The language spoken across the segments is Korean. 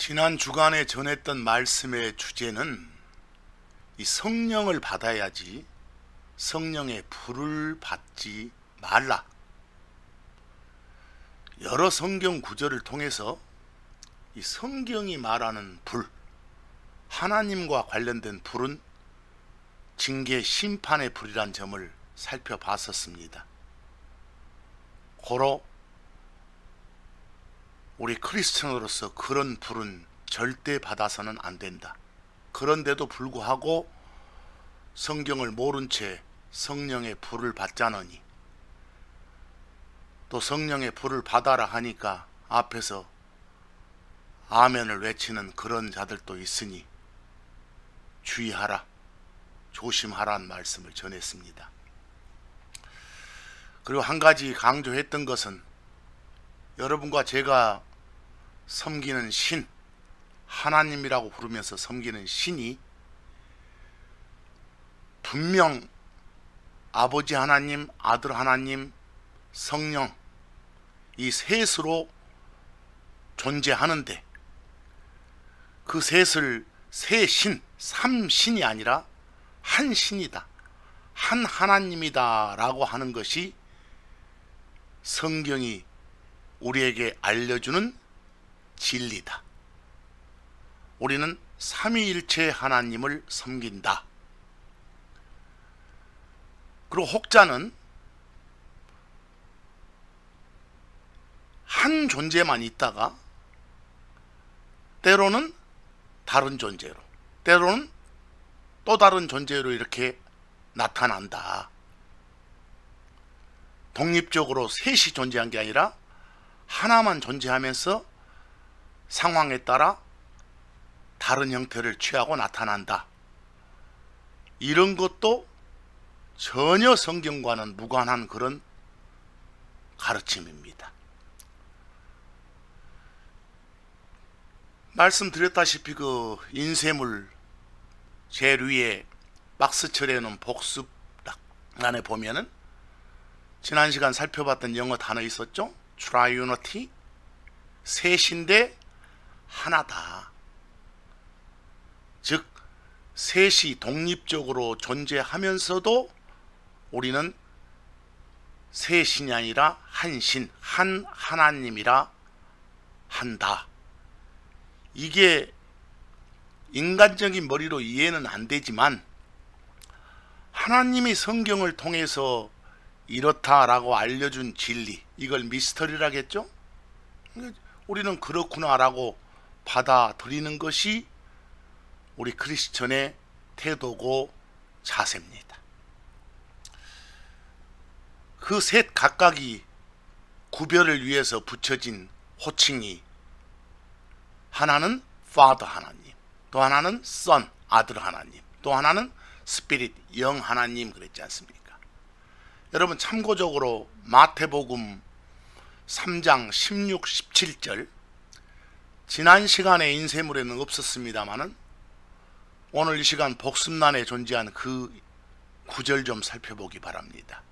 지난 주간에 전했던 말씀의 주제는 이 성령을 받아야지 성령의 불을 받지 말라. 여러 성경 구절을 통해서 이 성경이 말하는 불, 하나님과 관련된 불은 징계 심판의 불이란 점을 살펴봤었습니다. 고로 우리 크리스천으로서 그런 불은 절대 받아서는 안 된다. 그런데도 불구하고 성경을 모른 채 성령의 불을 받자느니, 또 성령의 불을 받아라 하니까 앞에서 아멘을 외치는 그런 자들도 있으니 주의하라, 조심하라는 말씀을 전했습니다. 그리고 한 가지 강조했던 것은 여러분과 제가 섬기는 신, 하나님이라고 부르면서 섬기는 신이 분명 아버지 하나님, 아들 하나님, 성령 이 셋으로 존재하는데, 그 셋을 세 신, 삼신이 아니라 한 신이다, 한 하나님이다 라고 하는 것이 성경이 우리에게 알려주는 진리다. 우리는 삼위일체 하나님을 섬긴다. 그리고 혹자는 한 존재만 있다가 때로는 다른 존재로, 때로는 또 다른 존재로 이렇게 나타난다. 독립적으로 셋이 존재한 게 아니라 하나만 존재하면서 상황에 따라 다른 형태를 취하고 나타난다. 이런 것도 전혀 성경과는 무관한 그런 가르침입니다. 말씀드렸다시피 그 인쇄물 제일 위에 박스처리해 놓은 복습락 안에 보면은 지난 시간 살펴봤던 영어 단어 있었죠? Triunity, 셋인데 하나다. 즉 셋이 독립적으로 존재하면서도 우리는 셋신이 아니라 한 신, 한 하나님이라 한다. 이게 인간적인 머리로 이해는 안 되지만 하나님이 성경을 통해서 이렇다라고 알려준 진리, 이걸 미스터리라겠죠? 우리는 그렇구나라고 받아들이는 것이 우리 크리스천의 태도고 자세입니다. 그 셋 각각이 구별을 위해서 붙여진 호칭이, 하나는 Father 하나님, 또 하나는 Son 아들 하나님, 또 하나는 Spirit 영 하나님 그랬지 않습니까? 여러분 참고적으로 마태복음 3장 16, 17절 지난 시간에 인쇄물에는 없었습니다만은 오늘 이 시간 복습란에 존재한 그 구절 좀 살펴보기 바랍니다.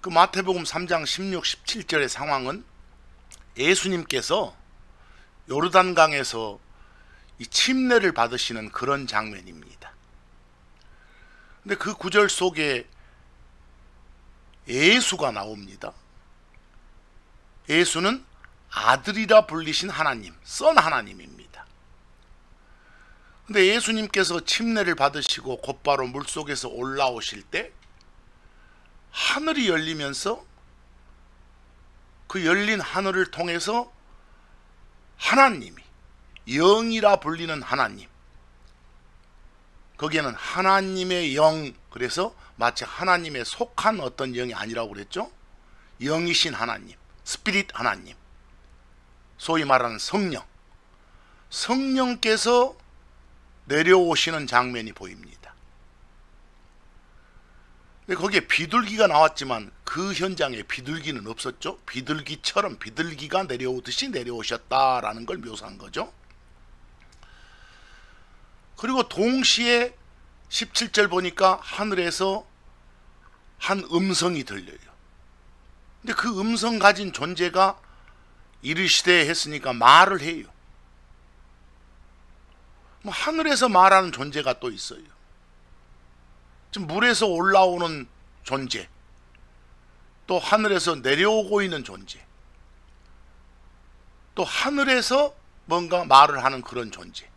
그 마태복음 3장 16, 17절의 상황은 예수님께서 요르단강에서 이 침례를 받으시는 그런 장면입니다. 근데 그 구절 속에 예수가 나옵니다. 예수는 아들이라 불리신 하나님, 선 하나님입니다. 근데 예수님께서 침례를 받으시고 곧바로 물속에서 올라오실 때 하늘이 열리면서 그 열린 하늘을 통해서 하나님이, 영이라 불리는 하나님, 거기에는 하나님의 영, 그래서 마치 하나님에 속한 어떤 영이 아니라고 그랬죠? 영이신 하나님, 스피릿 하나님, 소위 말하는 성령, 성령께서 내려오시는 장면이 보입니다. 근데 거기에 비둘기가 나왔지만 그 현장에 비둘기는 없었죠? 비둘기처럼 비둘기가 내려오듯이 내려오셨다라는 걸 묘사한 거죠. 그리고 동시에 17절 보니까 하늘에서 한 음성이 들려요. 근데 그 음성 가진 존재가 이르시되 했으니까 말을 해요. 하늘에서 말하는 존재가 또 있어요. 지금 물에서 올라오는 존재, 또 하늘에서 내려오고 있는 존재, 또 하늘에서 뭔가 말을 하는 그런 존재.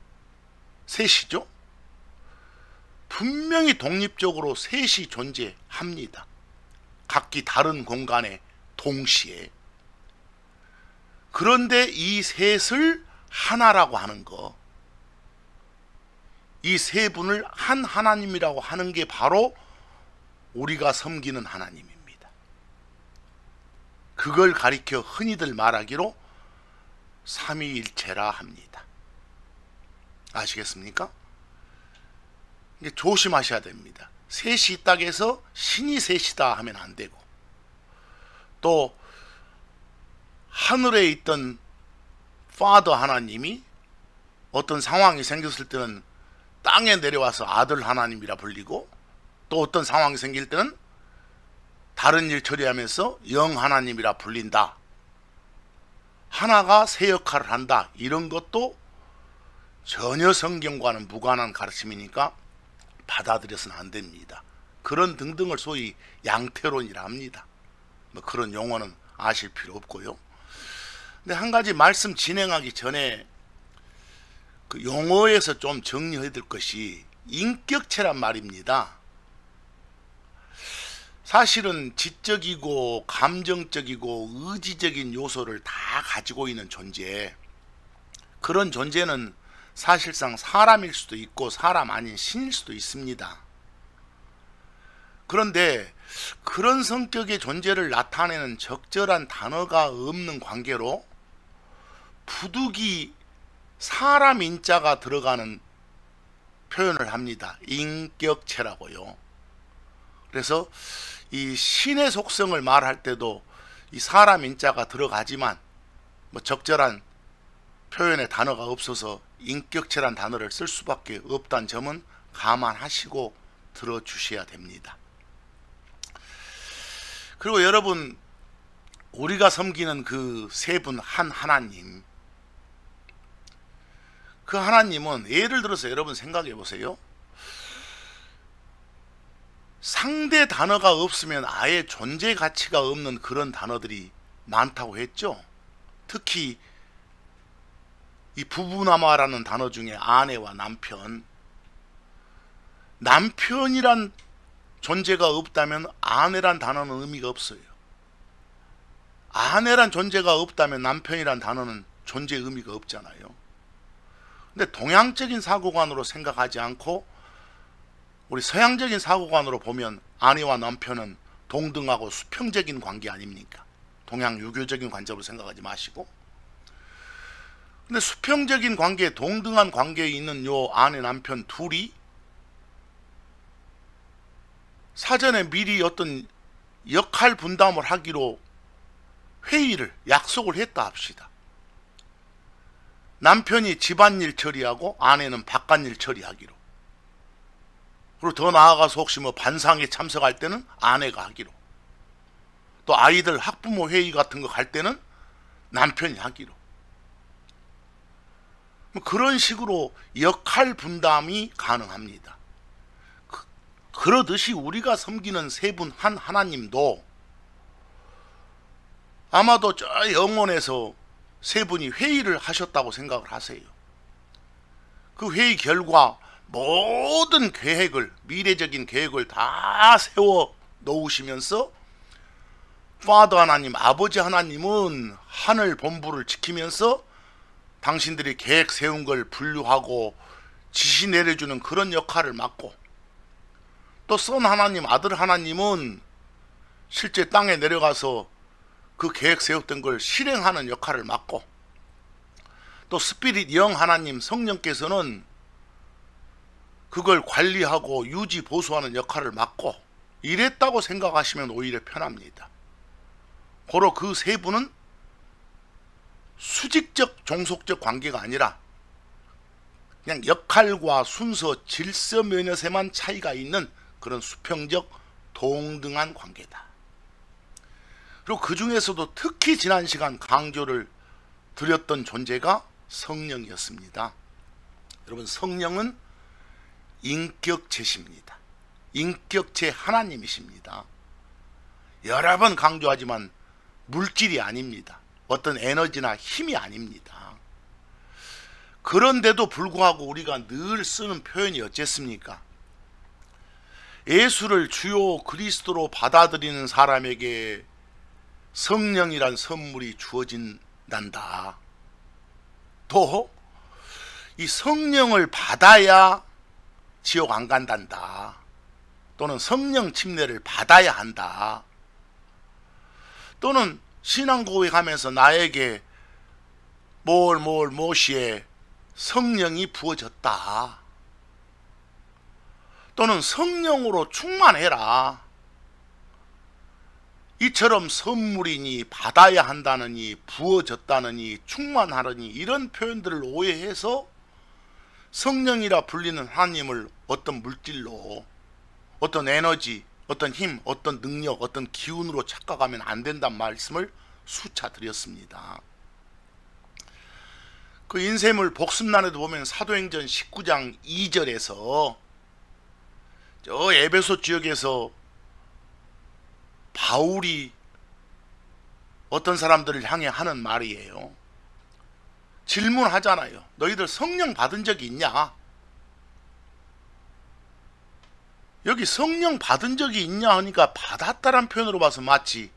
셋이죠. 분명히 독립적으로 셋이 존재합니다. 각기 다른 공간에 동시에. 그런데 이 셋을 하나라고 하는 거, 이 세 분을 한 하나님이라고 하는 게 바로 우리가 섬기는 하나님입니다. 그걸 가리켜 흔히들 말하기로 삼위일체라 합니다. 아시겠습니까? 이게 조심하셔야 됩니다. 셋이 있다고 해서 신이 셋이다 하면 안 되고, 또 하늘에 있던 파더 하나님이 어떤 상황이 생겼을 때는 땅에 내려와서 아들 하나님이라 불리고, 또 어떤 상황이 생길 때는 다른 일 처리하면서 영 하나님이라 불린다. 하나가 세 역할을 한다. 이런 것도 전혀 성경과는 무관한 가르침이니까 받아들여서는 안 됩니다. 그런 등등을 소위 양태론이라 합니다. 뭐 그런 용어는 아실 필요 없고요. 근데 한 가지 말씀 진행하기 전에 그 용어에서 좀 정리해야 될 것이 인격체란 말입니다. 사실은 지적이고 감정적이고 의지적인 요소를 다 가지고 있는 존재, 그런 존재는 사실상 사람일 수도 있고 사람 아닌 신일 수도 있습니다. 그런데 그런 성격의 존재를 나타내는 적절한 단어가 없는 관계로 부득이 사람 인자가 들어가는 표현을 합니다. 인격체라고요. 그래서 이 신의 속성을 말할 때도 이 사람 인자가 들어가지만 뭐 적절한 표현의 단어가 없어서 인격체란 단어를 쓸 수밖에 없다는 점은 감안하시고 들어주셔야 됩니다. 그리고 여러분, 우리가 섬기는 그 세 분 한 하나님, 그 하나님은 예를 들어서 여러분 생각해 보세요. 상대 단어가 없으면 아예 존재 가치가 없는 그런 단어들이 많다고 했죠. 특히 이 부부남아라는 단어 중에 아내와 남편, 남편이란 존재가 없다면 아내란 단어는 의미가 없어요. 아내란 존재가 없다면 남편이란 단어는 존재 의미가 없잖아요. 근데 동양적인 사고관으로 생각하지 않고 우리 서양적인 사고관으로 보면 아내와 남편은 동등하고 수평적인 관계 아닙니까? 동양 유교적인 관점으로 생각하지 마시고. 근데 수평적인 관계, 동등한 관계에 있는 요 아내 남편 둘이 사전에 미리 어떤 역할 분담을 하기로 회의를, 약속을 했다 합시다. 남편이 집안일 처리하고 아내는 바깥일 처리하기로. 그리고 더 나아가서 혹시 뭐 반상회 참석할 때는 아내가 하기로. 또 아이들 학부모 회의 같은 거 갈 때는 남편이 하기로. 그런 식으로 역할 분담이 가능합니다. 그러듯이 우리가 섬기는 세 분 한 하나님도 아마도 저 영혼에서 세 분이 회의를 하셨다고 생각을 하세요. 그 회의 결과 모든 계획을, 미래적인 계획을 다 세워 놓으시면서 파더 하나님, 아버지 하나님은 하늘 본부를 지키면서 당신들이 계획 세운 걸 분류하고 지시 내려주는 그런 역할을 맡고, 또 선 하나님, 아들 하나님은 실제 땅에 내려가서 그 계획 세웠던 걸 실행하는 역할을 맡고, 또 스피릿 영 하나님, 성령께서는 그걸 관리하고 유지 보수하는 역할을 맡고, 이랬다고 생각하시면 오히려 편합니다. 고로 그 세 분은 수직적 종속적 관계가 아니라 그냥 역할과 순서, 질서 면에서만 차이가 있는 그런 수평적 동등한 관계다. 그리고 그 중에서도 특히 지난 시간 강조를 드렸던 존재가 성령이었습니다. 여러분, 성령은 인격체십니다. 인격체 하나님이십니다. 여러 번 강조하지만 물질이 아닙니다. 어떤 에너지나 힘이 아닙니다. 그런데도 불구하고 우리가 늘 쓰는 표현이 어쨌습니까? 예수를 주요 그리스도로 받아들이는 사람에게 성령이란 선물이 주어진단다. 또 이 성령을 받아야 지옥 안 간단다. 또는 성령 침례를 받아야 한다. 또는 신앙 고백하면서 나에게 무엇이에 성령이 부어졌다. 또는 성령으로 충만해라. 이처럼 선물이니 받아야 한다느니 부어졌다느니 충만하느니 이런 표현들을 오해해서 성령이라 불리는 하나님을 어떤 물질로, 어떤 에너지, 어떤 힘, 어떤 능력, 어떤 기운으로 착각하면 안 된다는 말씀을 수차 드렸습니다. 그 인쇄물 복습란에도 보면 사도행전 19장 2절에서 저 에베소 지역에서 바울이 어떤 사람들을 향해 하는 말이에요. 질문하잖아요. 너희들 성령 받은 적이 있냐? 여기 성령 받은 적이 있냐 하니까 받았다란 표현으로 봐서 마치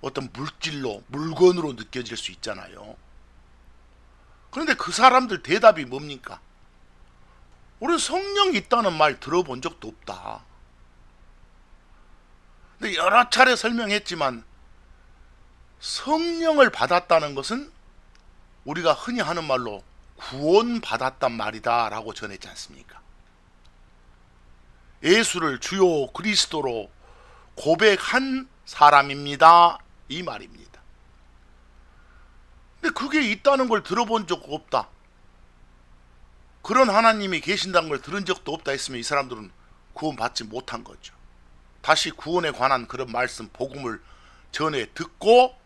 어떤 물질로, 물건으로 느껴질 수 있잖아요. 그런데 그 사람들 대답이 뭡니까? 우리는 성령이 있다는 말 들어본 적도 없다. 근데 여러 차례 설명했지만 성령을 받았다는 것은 우리가 흔히 하는 말로 구원받았단 말이다 라고 전했지 않습니까? 예수를 주요 그리스도로 고백한 사람입니다, 이 말입니다. 근데 그게 있다는 걸 들어본 적 없다, 그런 하나님이 계신다는 걸 들은 적도 없다 했으면 이 사람들은 구원받지 못한 거죠. 다시 구원에 관한 그런 말씀, 복음을 전해 듣고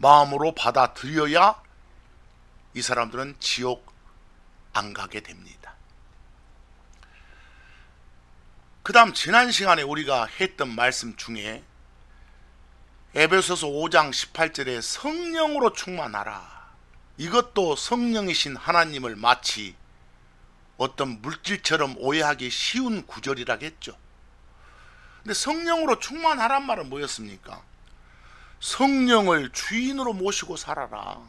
마음으로 받아들여야 이 사람들은 지옥 안 가게 됩니다. 그 다음 지난 시간에 우리가 했던 말씀 중에 에베소서 5장 18절에 성령으로 충만하라, 이것도 성령이신 하나님을 마치 어떤 물질처럼 오해하기 쉬운 구절이라겠죠. 근데 성령으로 충만하란 말은 뭐였습니까? 성령을 주인으로 모시고 살아라.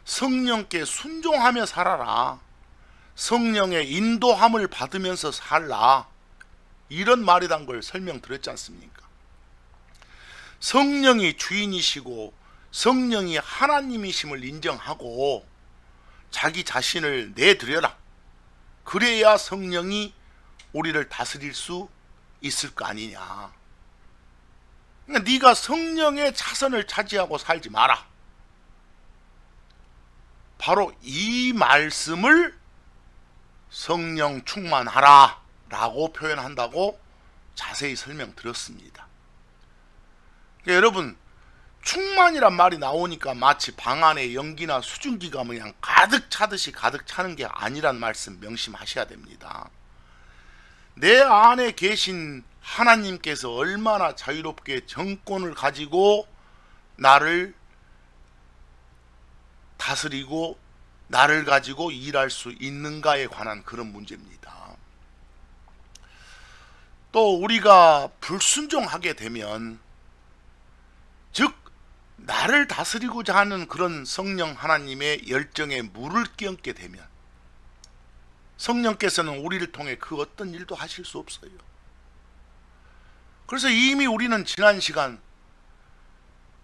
성령께 순종하며 살아라. 성령의 인도함을 받으면서 살라. 이런 말이란 걸 설명드렸지 않습니까? 성령이 주인이시고 성령이 하나님이심을 인정하고 자기 자신을 내드려라. 그래야 성령이 우리를 다스릴 수 있을 거 아니냐. 그러니까 네가 성령의 차선을 차지하고 살지 마라. 바로 이 말씀을 성령 충만하라 라고 표현한다고 자세히 설명드렸습니다. 그러니까 여러분, 충만이란 말이 나오니까 마치 방 안에 연기나 수증기가 그냥 가득 차듯이 가득 차는 게 아니란 말씀 명심하셔야 됩니다. 내 안에 계신 하나님께서 얼마나 자유롭게 정권을 가지고 나를 다스리고 나를 가지고 일할 수 있는가에 관한 그런 문제입니다. 또 우리가 불순종하게 되면, 즉 나를 다스리고자 하는 그런 성령 하나님의 열정에 물을 끼얹게 되면 성령께서는 우리를 통해 그 어떤 일도 하실 수 없어요. 그래서 이미 우리는 지난 시간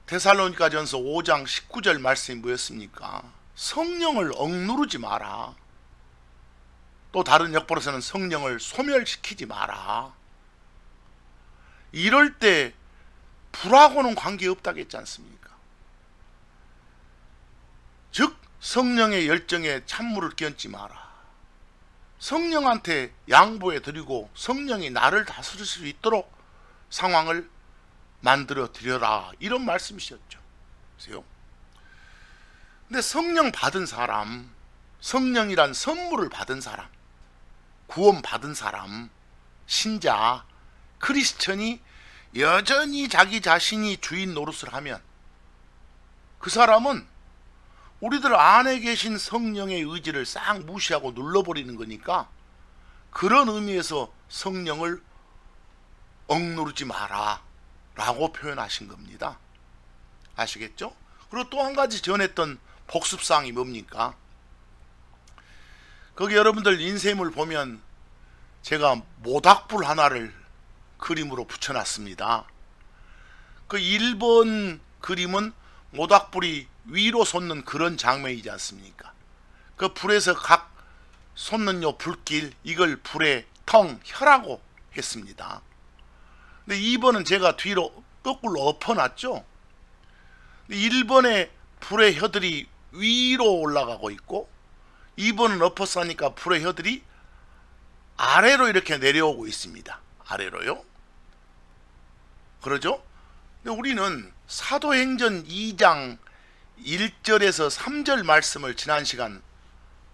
데살로니가전서 5장 19절 말씀이 뭐였습니까? 성령을 억누르지 마라. 또 다른 역보로서는 성령을 소멸시키지 마라. 이럴 때 불하고는 관계없다겠지 않습니까? 즉 성령의 열정에 찬물을 끼얹지 마라. 성령한테 양보해 드리고 성령이 나를 다스릴 수 있도록 상황을 만들어 드려라, 이런 말씀이셨죠. 보세요. 근데 성령 받은 사람, 성령이란 선물을 받은 사람, 구원 받은 사람, 신자, 크리스천이 여전히 자기 자신이 주인 노릇을 하면 그 사람은 우리들 안에 계신 성령의 의지를 싹 무시하고 눌러버리는 거니까, 그런 의미에서 성령을 억누르지 마라 라고 표현하신 겁니다. 아시겠죠? 그리고 또 한 가지 전했던 복습사항이 뭡니까? 거기 여러분들 인쇄물 보면 제가 모닥불 하나를 그림으로 붙여놨습니다. 그 1번 그림은 모닥불이 위로 솟는 그런 장면이지 않습니까? 그 불에서 각 솟는 요 불길, 이걸 불의 텅, 혀라고 했습니다. 근데 2번은 제가 뒤로 거꾸로 엎어놨죠. 1번에 불의 혀들이 위로 올라가고 있고, 2번은 엎어싸니까 불의 혀들이 아래로 이렇게 내려오고 있습니다. 아래로요. 그러죠? 근데 우리는 사도행전 2장 1절에서 3절 말씀을 지난 시간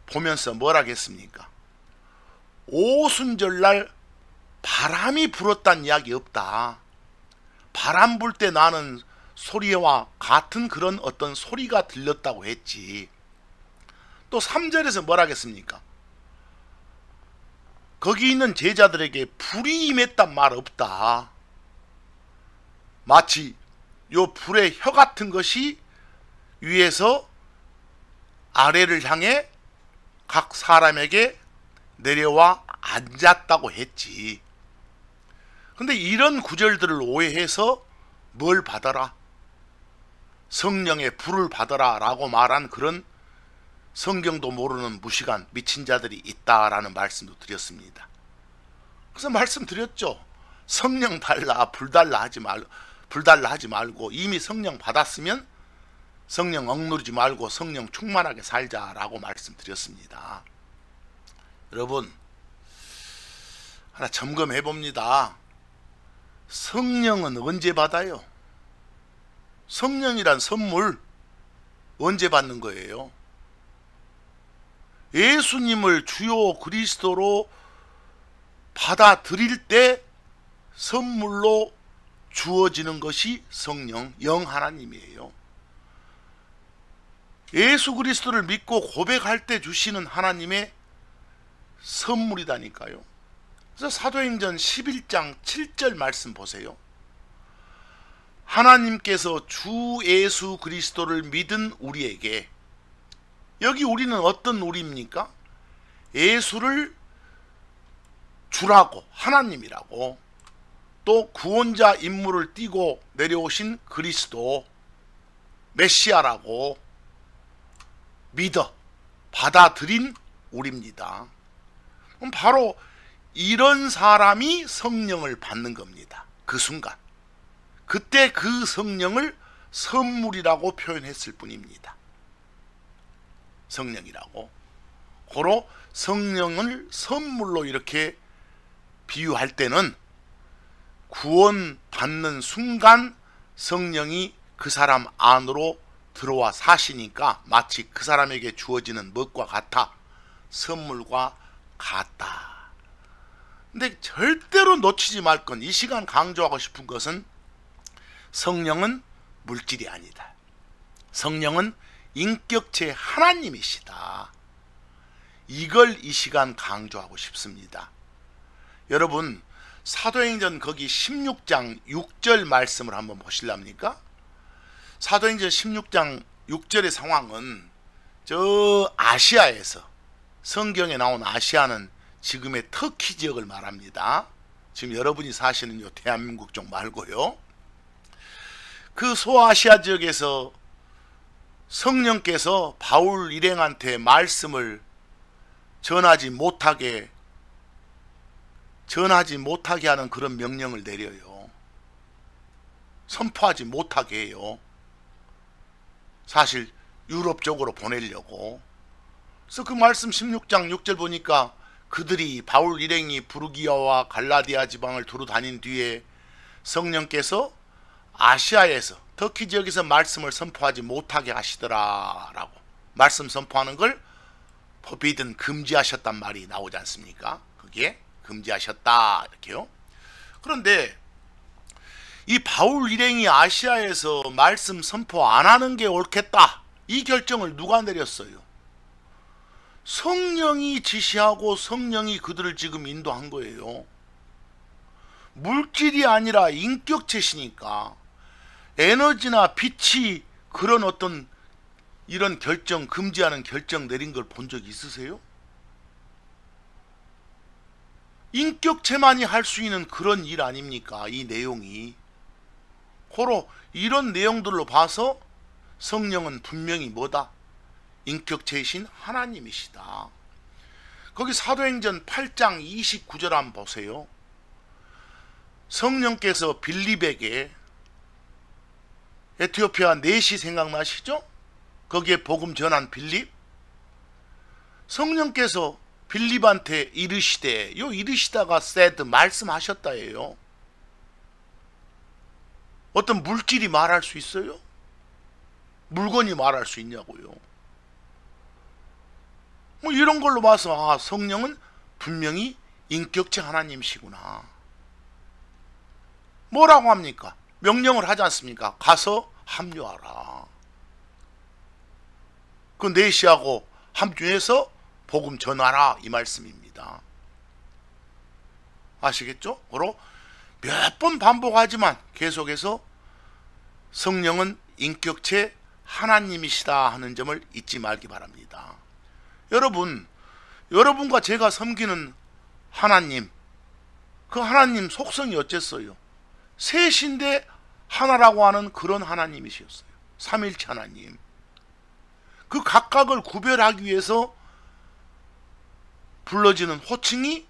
보면서 뭘 하겠습니까? 오순절날 바람이 불었다는 이야기 없다. 바람 불 때 나는 소리와 같은 그런 어떤 소리가 들렸다고 했지. 또 3절에서 뭘 하겠습니까? 거기 있는 제자들에게 불이 임했단 말 없다. 마치 요 불의 혀 같은 것이 위에서 아래를 향해 각 사람에게 내려와 앉았다고 했지. 근데 이런 구절들을 오해해서 뭘 받아라? 성령의 불을 받아라 라고 말한 그런 성경도 모르는 무식한 미친 자들이 있다라는 말씀도 드렸습니다. 그래서 말씀드렸죠. 성령 달라 불달라 하지 말고 이미 성령 받았으면 성령 억누르지 말고 성령 충만하게 살자라고 말씀드렸습니다. 여러분, 하나 점검해 봅니다. 성령은 언제 받아요? 성령이란 선물 언제 받는 거예요? 예수님을 주요 그리스도로 받아들일 때 선물로 주어지는 것이 성령, 영 하나님이에요. 예수 그리스도를 믿고 고백할 때 주시는 하나님의 선물이다니까요. 그래서 사도행전 11장 7절 말씀 보세요. 하나님께서 주 예수 그리스도를 믿은 우리에게, 여기 우리는 어떤 우리입니까? 예수를 주라고, 하나님이라고, 또 구원자 임무를 띠고 내려오신 그리스도, 메시아라고 믿어 받아들인 우리입니다. 그럼 바로 이런 사람이 성령을 받는 겁니다. 그 순간. 그때 그 성령을 선물이라고 표현했을 뿐입니다. 성령이라고. 고로 성령을 선물로 이렇게 비유할 때는 구원 받는 순간 성령이 그 사람 안으로 들어와 사시니까 마치 그 사람에게 주어지는 것과 같아. 선물과 같다. 근데 절대로 놓치지 말 건, 이 시간 강조하고 싶은 것은 성령은 물질이 아니다. 성령은 인격체 하나님이시다. 이걸 이 시간 강조하고 싶습니다. 여러분, 사도행전 거기 16장 6절 말씀을 한번 보실랍니까? 사도행전 16장 6절의 상황은 저 아시아에서, 성경에 나온 아시아는 지금의 터키 지역을 말합니다. 지금 여러분이 사시는 요 대한민국 쪽 말고요. 그 소아시아 지역에서 성령께서 바울 일행한테 말씀을 전하지 못하게 하는 그런 명령을 내려요. 선포하지 못하게 해요. 사실 유럽 쪽으로 보내려고. 그래서 그 말씀 16장 6절 보니까 그들이, 바울 일행이 부르기아와 갈라디아 지방을 두루 다닌 뒤에 성령께서 아시아에서, 터키 지역에서 말씀을 선포하지 못하게 하시더라 라고 말씀 선포하는 걸 forbidden 금지하셨단 말이 나오지 않습니까? 그게 금지하셨다 이렇게요. 그런데 이 바울 일행이 아시아에서 말씀 선포 안 하는 게 옳겠다, 이 결정을 누가 내렸어요? 성령이 지시하고 성령이 그들을 지금 인도한 거예요. 물질이 아니라 인격체시니까 에너지나 빛이 그런 어떤 이런 결정, 금지하는 결정 내린 걸 본 적 있으세요? 인격체만이 할 수 있는 그런 일 아닙니까? 이 내용이. 고로 이런 내용들로 봐서 성령은 분명히 뭐다? 인격체이신 하나님이시다. 거기 사도행전 8장 29절 한번 보세요. 성령께서 빌립에게, 에티오피아 넷이 생각나시죠? 거기에 복음 전한 빌립, 성령께서 빌립한테 이르시되, 요 이르시다가 said, 말씀하셨다예요. 어떤 물질이 말할 수 있어요? 물건이 말할 수 있냐고요. 뭐 이런 걸로 봐서 아, 성령은 분명히 인격체 하나님이시구나. 뭐라고 합니까? 명령을 하지 않습니까? 가서 합류하라. 그 넷이하고 합류해서 복음 전하라, 이 말씀입니다. 아시겠죠? 그로 몇 번 반복하지만 계속해서 성령은 인격체 하나님이시다 하는 점을 잊지 말기 바랍니다. 여러분과 제가 섬기는 하나님, 그 하나님 속성이 어쨌어요? 셋인데 하나라고 하는 그런 하나님이셨어요. 삼일체 하나님. 그 각각을 구별하기 위해서 불러지는 호칭이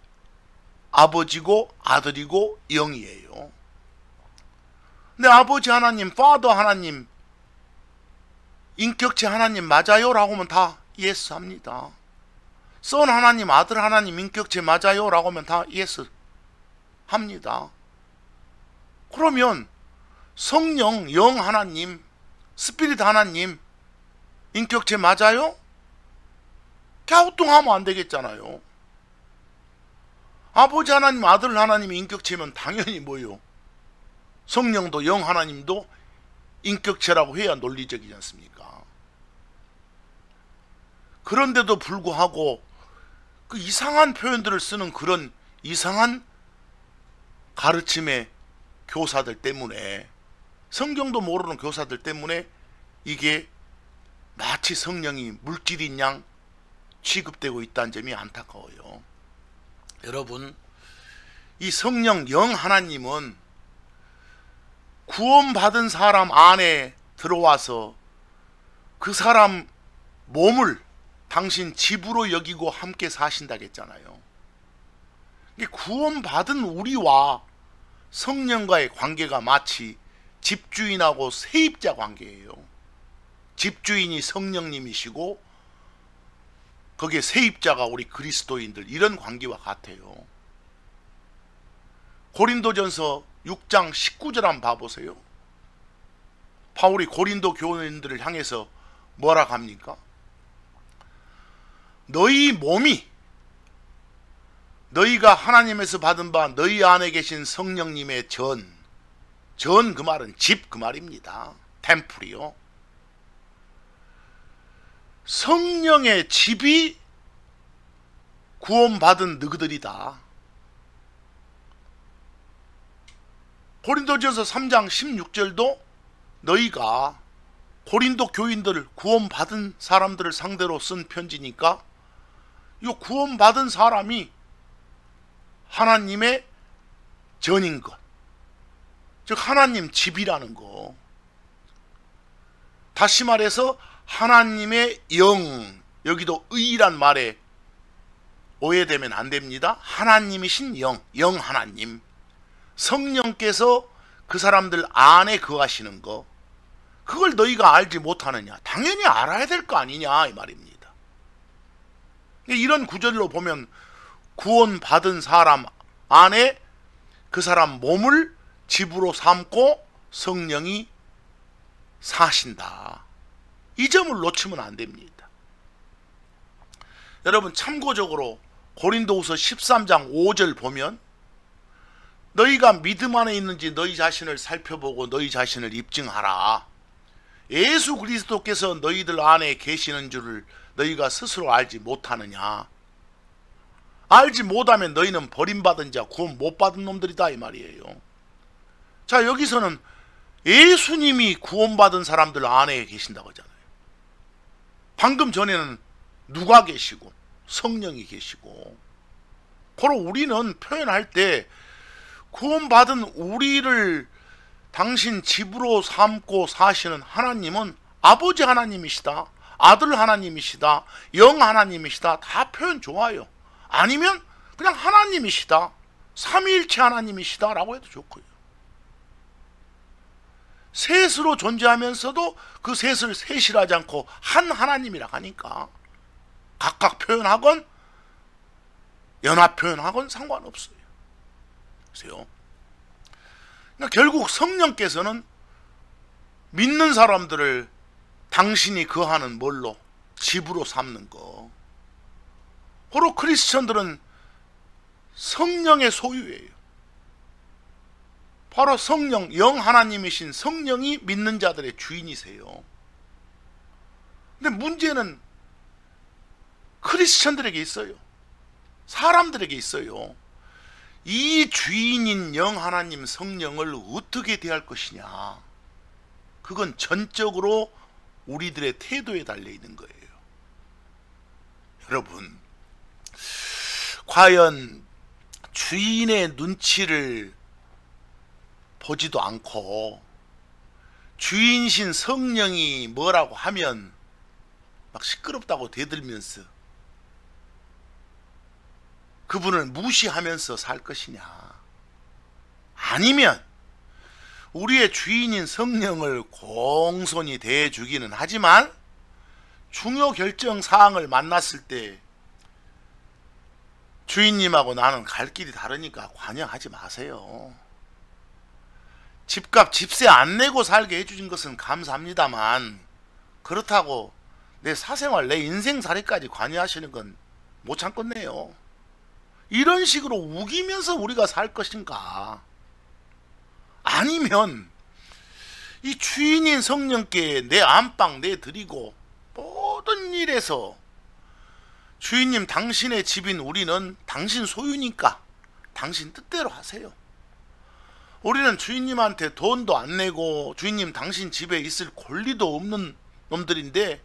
아버지고 아들이고 영이에요. 근데 아버지 하나님, 파더 하나님, 인격체 하나님 맞아요? 라고 하면 다 예스 합니다. 선 하나님, 아들 하나님, 인격체 맞아요? 라고 하면 다 예스 합니다. 그러면 성령, 영 하나님, 스피릿 하나님, 인격체 맞아요? 갸우뚱하면 안 되겠잖아요. 아버지 하나님, 아들 하나님이 인격체면 당연히 뭐요? 성령도 영 하나님도 인격체라고 해야 논리적이지 않습니까? 그런데도 불구하고 그 이상한 표현들을 쓰는 그런 이상한 가르침의 교사들 때문에, 성경도 모르는 교사들 때문에 이게 마치 성령이 물질인 양 취급되고 있다는 점이 안타까워요. 여러분, 이 성령 영 하나님은 구원받은 사람 안에 들어와서 그 사람 몸을 당신 집으로 여기고 함께 사신다겠잖아요. 구원받은 우리와 성령과의 관계가 마치 집주인하고 세입자 관계예요. 집주인이 성령님이시고 거기에 세입자가 우리 그리스도인들, 이런 관계와 같아요. 고린도전서 6장 19절 한번 봐보세요. 바울이 고린도 교인들을 향해서 뭐라 합니까? 너희 몸이, 너희가 하나님에서 받은 바 너희 안에 계신 성령님의 전 그 말은 집, 그 말입니다. 템플이요. 성령의 집이 구원받은 너희들이다. 고린도전서 3장 16절도 너희가, 고린도 교인들을, 구원받은 사람들을 상대로 쓴 편지니까 이 구원받은 사람이 하나님의 전인 것, 즉 하나님 집이라는 거. 다시 말해서 하나님의 영, 여기도 의란 말에 오해되면 안 됩니다. 하나님이신 영, 영 하나님, 성령께서 그 사람들 안에 거하시는 거, 그걸 너희가 알지 못하느냐? 당연히 알아야 될 거 아니냐, 이 말입니다. 이런 구절로 보면 구원받은 사람 안에 그 사람 몸을 집으로 삼고 성령이 사신다. 이 점을 놓치면 안 됩니다. 여러분 참고적으로 고린도후서 13장 5절 보면 너희가 믿음 안에 있는지 너희 자신을 살펴보고 너희 자신을 입증하라. 예수 그리스도께서 너희들 안에 계시는 줄을 너희가 스스로 알지 못하느냐. 알지 못하면 너희는 버림받은 자 구원 못 받은 놈들이다 이 말이에요. 자, 여기서는 예수님이 구원받은 사람들 안에 계신다고 하잖아요. 방금 전에는 누가 계시고 성령이 계시고, 바로 우리는 표현할 때 구원받은 우리를 당신 집으로 삼고 사시는 하나님은 아버지 하나님이시다, 아들 하나님이시다, 영 하나님이시다, 다 표현 좋아요. 아니면 그냥 하나님이시다, 삼위일체 하나님이시다 라고 해도 좋고요. 셋으로 존재하면서도 그 셋을 셋이라 하지 않고 한 하나님이라 하니까 각각 표현하건 연합 표현하건 상관없어요. 보세요. 그러니까 결국 성령께서는 믿는 사람들을 당신이 거하는 뭘로? 집으로 삼는 거. 바로 크리스천들은 성령의 소유예요. 바로 성령, 영 하나님이신 성령이 믿는 자들의 주인이세요. 근데 문제는 크리스천들에게 있어요. 사람들에게 있어요. 이 주인인 영 하나님 성령을 어떻게 대할 것이냐. 그건 전적으로 우리들의 태도에 달려 있는 거예요. 여러분, 과연 주인의 눈치를 보지도 않고 주인신 성령이 뭐라고 하면 막 시끄럽다고 대들면서 그분을 무시하면서 살 것이냐, 아니면 우리의 주인인 성령을 공손히 대해주기는 하지만 중요 결정 사항을 만났을 때 주인님하고 나는 갈 길이 다르니까 관여하지 마세요. 집값 집세 안 내고 살게 해주신 것은 감사합니다만 그렇다고 내 사생활, 내 인생살이까지 관여하시는 건 못 참겠네요. 이런 식으로 우기면서 우리가 살 것인가, 아니면 이 주인인 성령께 내 안방 내드리고 모든 일에서 주인님 당신의 집인 우리는 당신 소유니까 당신 뜻대로 하세요. 우리는 주인님한테 돈도 안 내고 주인님 당신 집에 있을 권리도 없는 놈들인데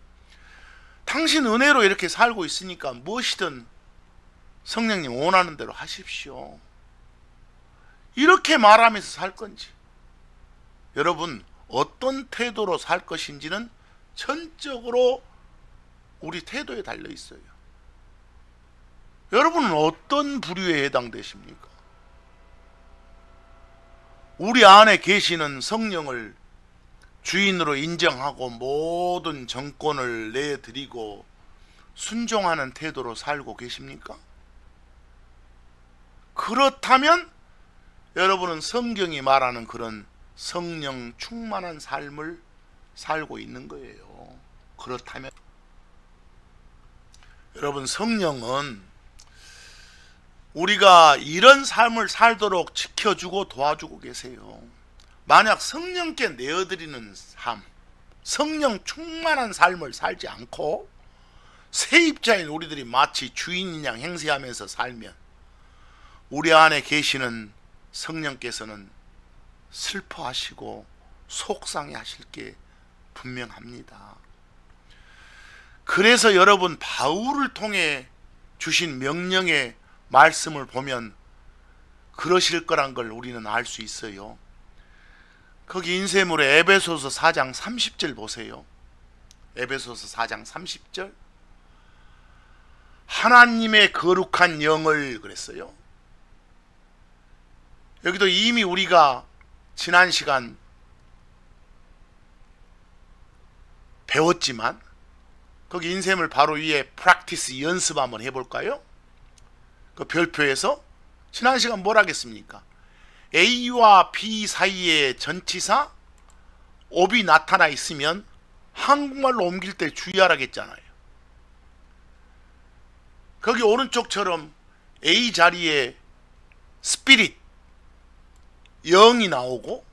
당신 은혜로 이렇게 살고 있으니까 무엇이든 성령님 원하는 대로 하십시오. 이렇게 말하면서 살 건지, 여러분 어떤 태도로 살 것인지는 전적으로 우리 태도에 달려 있어요. 여러분은 어떤 부류에 해당되십니까? 우리 안에 계시는 성령을 주인으로 인정하고 모든 정권을 내드리고 순종하는 태도로 살고 계십니까? 그렇다면 여러분은 성경이 말하는 그런 성령 충만한 삶을 살고 있는 거예요. 그렇다면 여러분, 성령은 우리가 이런 삶을 살도록 지켜주고 도와주고 계세요. 만약 성령께 내어드리는 삶, 성령 충만한 삶을 살지 않고 세입자인 우리들이 마치 주인인 양 행세하면서 살면 우리 안에 계시는 성령께서는 슬퍼하시고 속상해 하실 게 분명합니다. 그래서 여러분, 바울을 통해 주신 명령의 말씀을 보면 그러실 거란 걸 우리는 알 수 있어요. 거기 인쇄물에 에베소서 4장 30절 보세요. 에베소서 4장 30절. 하나님의 거룩한 영을 그랬어요. 여기도 이미 우리가 지난 시간 배웠지만 거기 인쇄물 바로 위에 프랙티스 연습 한번 해볼까요? 그 별표에서 지난 시간 뭘 하겠습니까? A와 B 사이에 전치사 ob이 나타나 있으면 한국말로 옮길 때 주의하라겠잖아요. 거기 오른쪽처럼 A 자리에 스피릿, 영이 나오고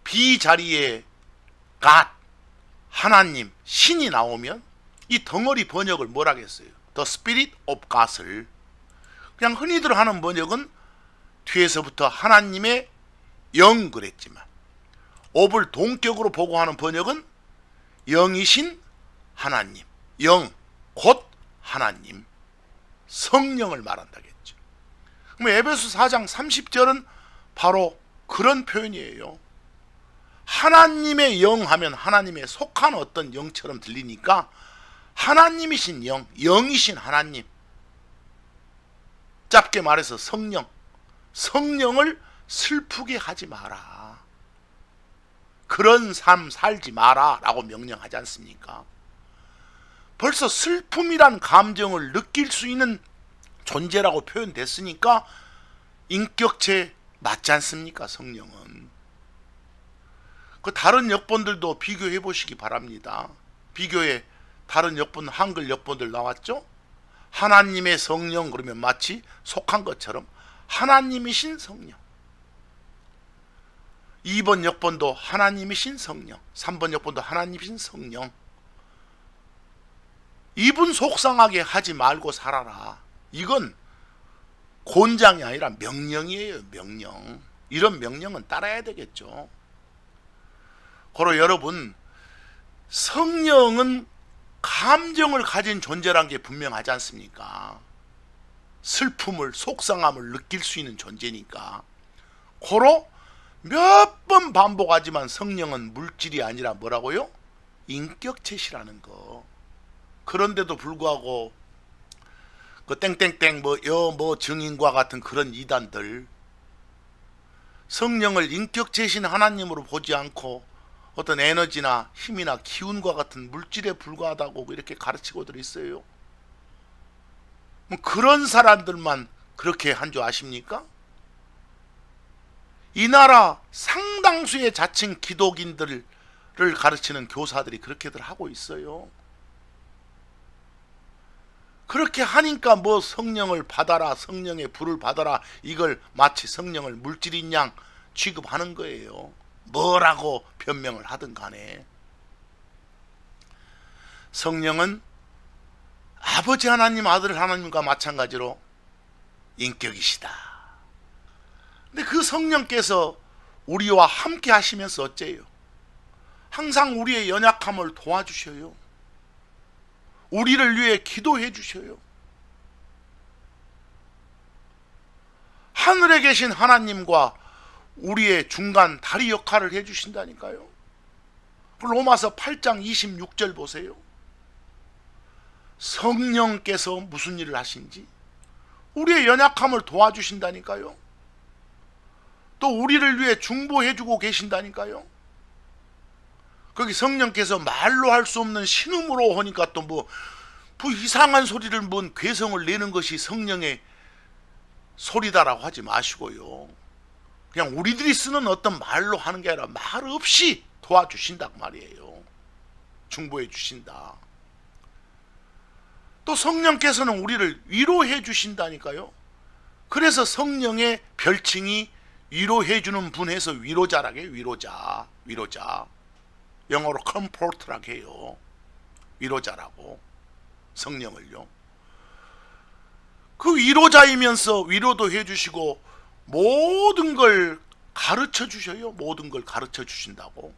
B 자리에 God, 하나님, 신이 나오면 이 덩어리 번역을 뭐라 하겠어요? The Spirit of God을. 그냥 흔히들 하는 번역은 뒤에서부터 하나님의 영 그랬지만 업을 동격으로 보고 하는 번역은 영이신 하나님, 영, 곧 하나님, 성령을 말한다겠죠. 그럼 에베소 4장 30절은 바로 그런 표현이에요. 하나님의 영 하면 하나님의 속한 어떤 영처럼 들리니까 하나님이신 영, 영이신 하나님, 짧게 말해서 성령, 성령을 슬프게 하지 마라. 그런 삶 살지 마라 라고 명령하지 않습니까? 벌써 슬픔이란 감정을 느낄 수 있는 존재라고 표현됐으니까 인격체 맞지 않습니까? 성령은. 그 다른 역본들도 비교해 보시기 바랍니다. 비교에 다른 역본, 한글 역본들 나왔죠? 하나님의 성령 그러면 마치 속한 것처럼 하나님이신 성령. 2번 역본도 하나님이신 성령, 3번 역본도 하나님이신 성령. 이분 속상하게 하지 말고 살아라. 이건 곤장이 아니라 명령이에요. 명령. 이런 명령은 따라야 되겠죠. 그리고 여러분, 성령은 감정을 가진 존재란 게 분명하지 않습니까? 슬픔을, 속상함을 느낄 수 있는 존재니까. 고로 몇 번 반복하지만 성령은 물질이 아니라 뭐라고요? 인격체시라는 거. 그런데도 불구하고 그 땡땡땡 뭐 증인과 같은 그런 이단들, 성령을 인격체신 하나님으로 보지 않고 어떤 에너지나 힘이나 기운과 같은 물질에 불과하다고 이렇게 가르치고들 있어요. 뭐 그런 사람들만 그렇게 한 줄 아십니까? 이 나라 상당수의 자칭 기독인들을 가르치는 교사들이 그렇게들 하고 있어요. 그렇게 하니까 뭐 성령을 받아라, 성령의 불을 받아라, 이걸 마치 성령을 물질인 양 취급하는 거예요. 뭐라고 변명을 하든 간에. 성령은 아버지 하나님, 아들 하나님과 마찬가지로 인격이시다. 근데 그 성령께서 우리와 함께 하시면서 어째요? 항상 우리의 연약함을 도와주셔요. 우리를 위해 기도해 주셔요. 하늘에 계신 하나님과 우리의 중간 다리 역할을 해 주신다니까요. 로마서 8장 26절 보세요. 성령께서 무슨 일을 하신지 우리의 연약함을 도와주신다니까요. 또 우리를 위해 중보해 주고 계신다니까요. 거기 성령께서 말로 할 수 없는 신음으로 하니까 또 뭐 이상한 소리를 뭔 괴성을 내는 것이 성령의 소리다라고 하지 마시고요. 그냥 우리들이 쓰는 어떤 말로 하는 게 아니라 말 없이 도와주신단 말이에요. 중보해 주신다. 또 성령께서는 우리를 위로해 주신다니까요. 그래서 성령의 별칭이 위로해 주는 분 해서 위로자라게, 위로자. 영어로 comfort라고 해요. 위로자라고, 성령을요. 그 위로자이면서 위로도 해주시고 모든 걸 가르쳐 주셔요. 모든 걸 가르쳐 주신다고.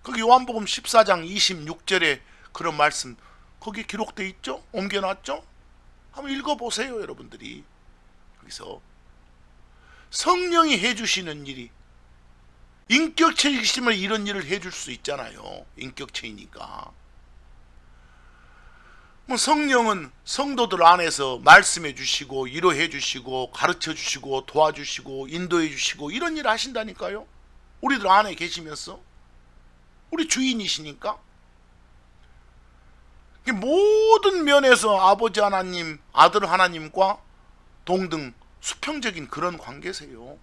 거기 요한복음 14장 26절에 그런 말씀 거기 기록되어 있죠? 옮겨놨죠? 한번 읽어보세요, 여러분들이. 거기서 성령이 해주시는 일이, 인격체이시면 이런 일을 해줄 수 있잖아요. 인격체이니까. 뭐 성령은 성도들 안에서 말씀해 주시고 위로해 주시고 가르쳐 주시고 도와주시고 인도해 주시고 이런 일을 하신다니까요. 우리들 안에 계시면서 우리 주인이시니까. 모든 면에서 아버지 하나님, 아들 하나님과 동등 수평적인 그런 관계세요.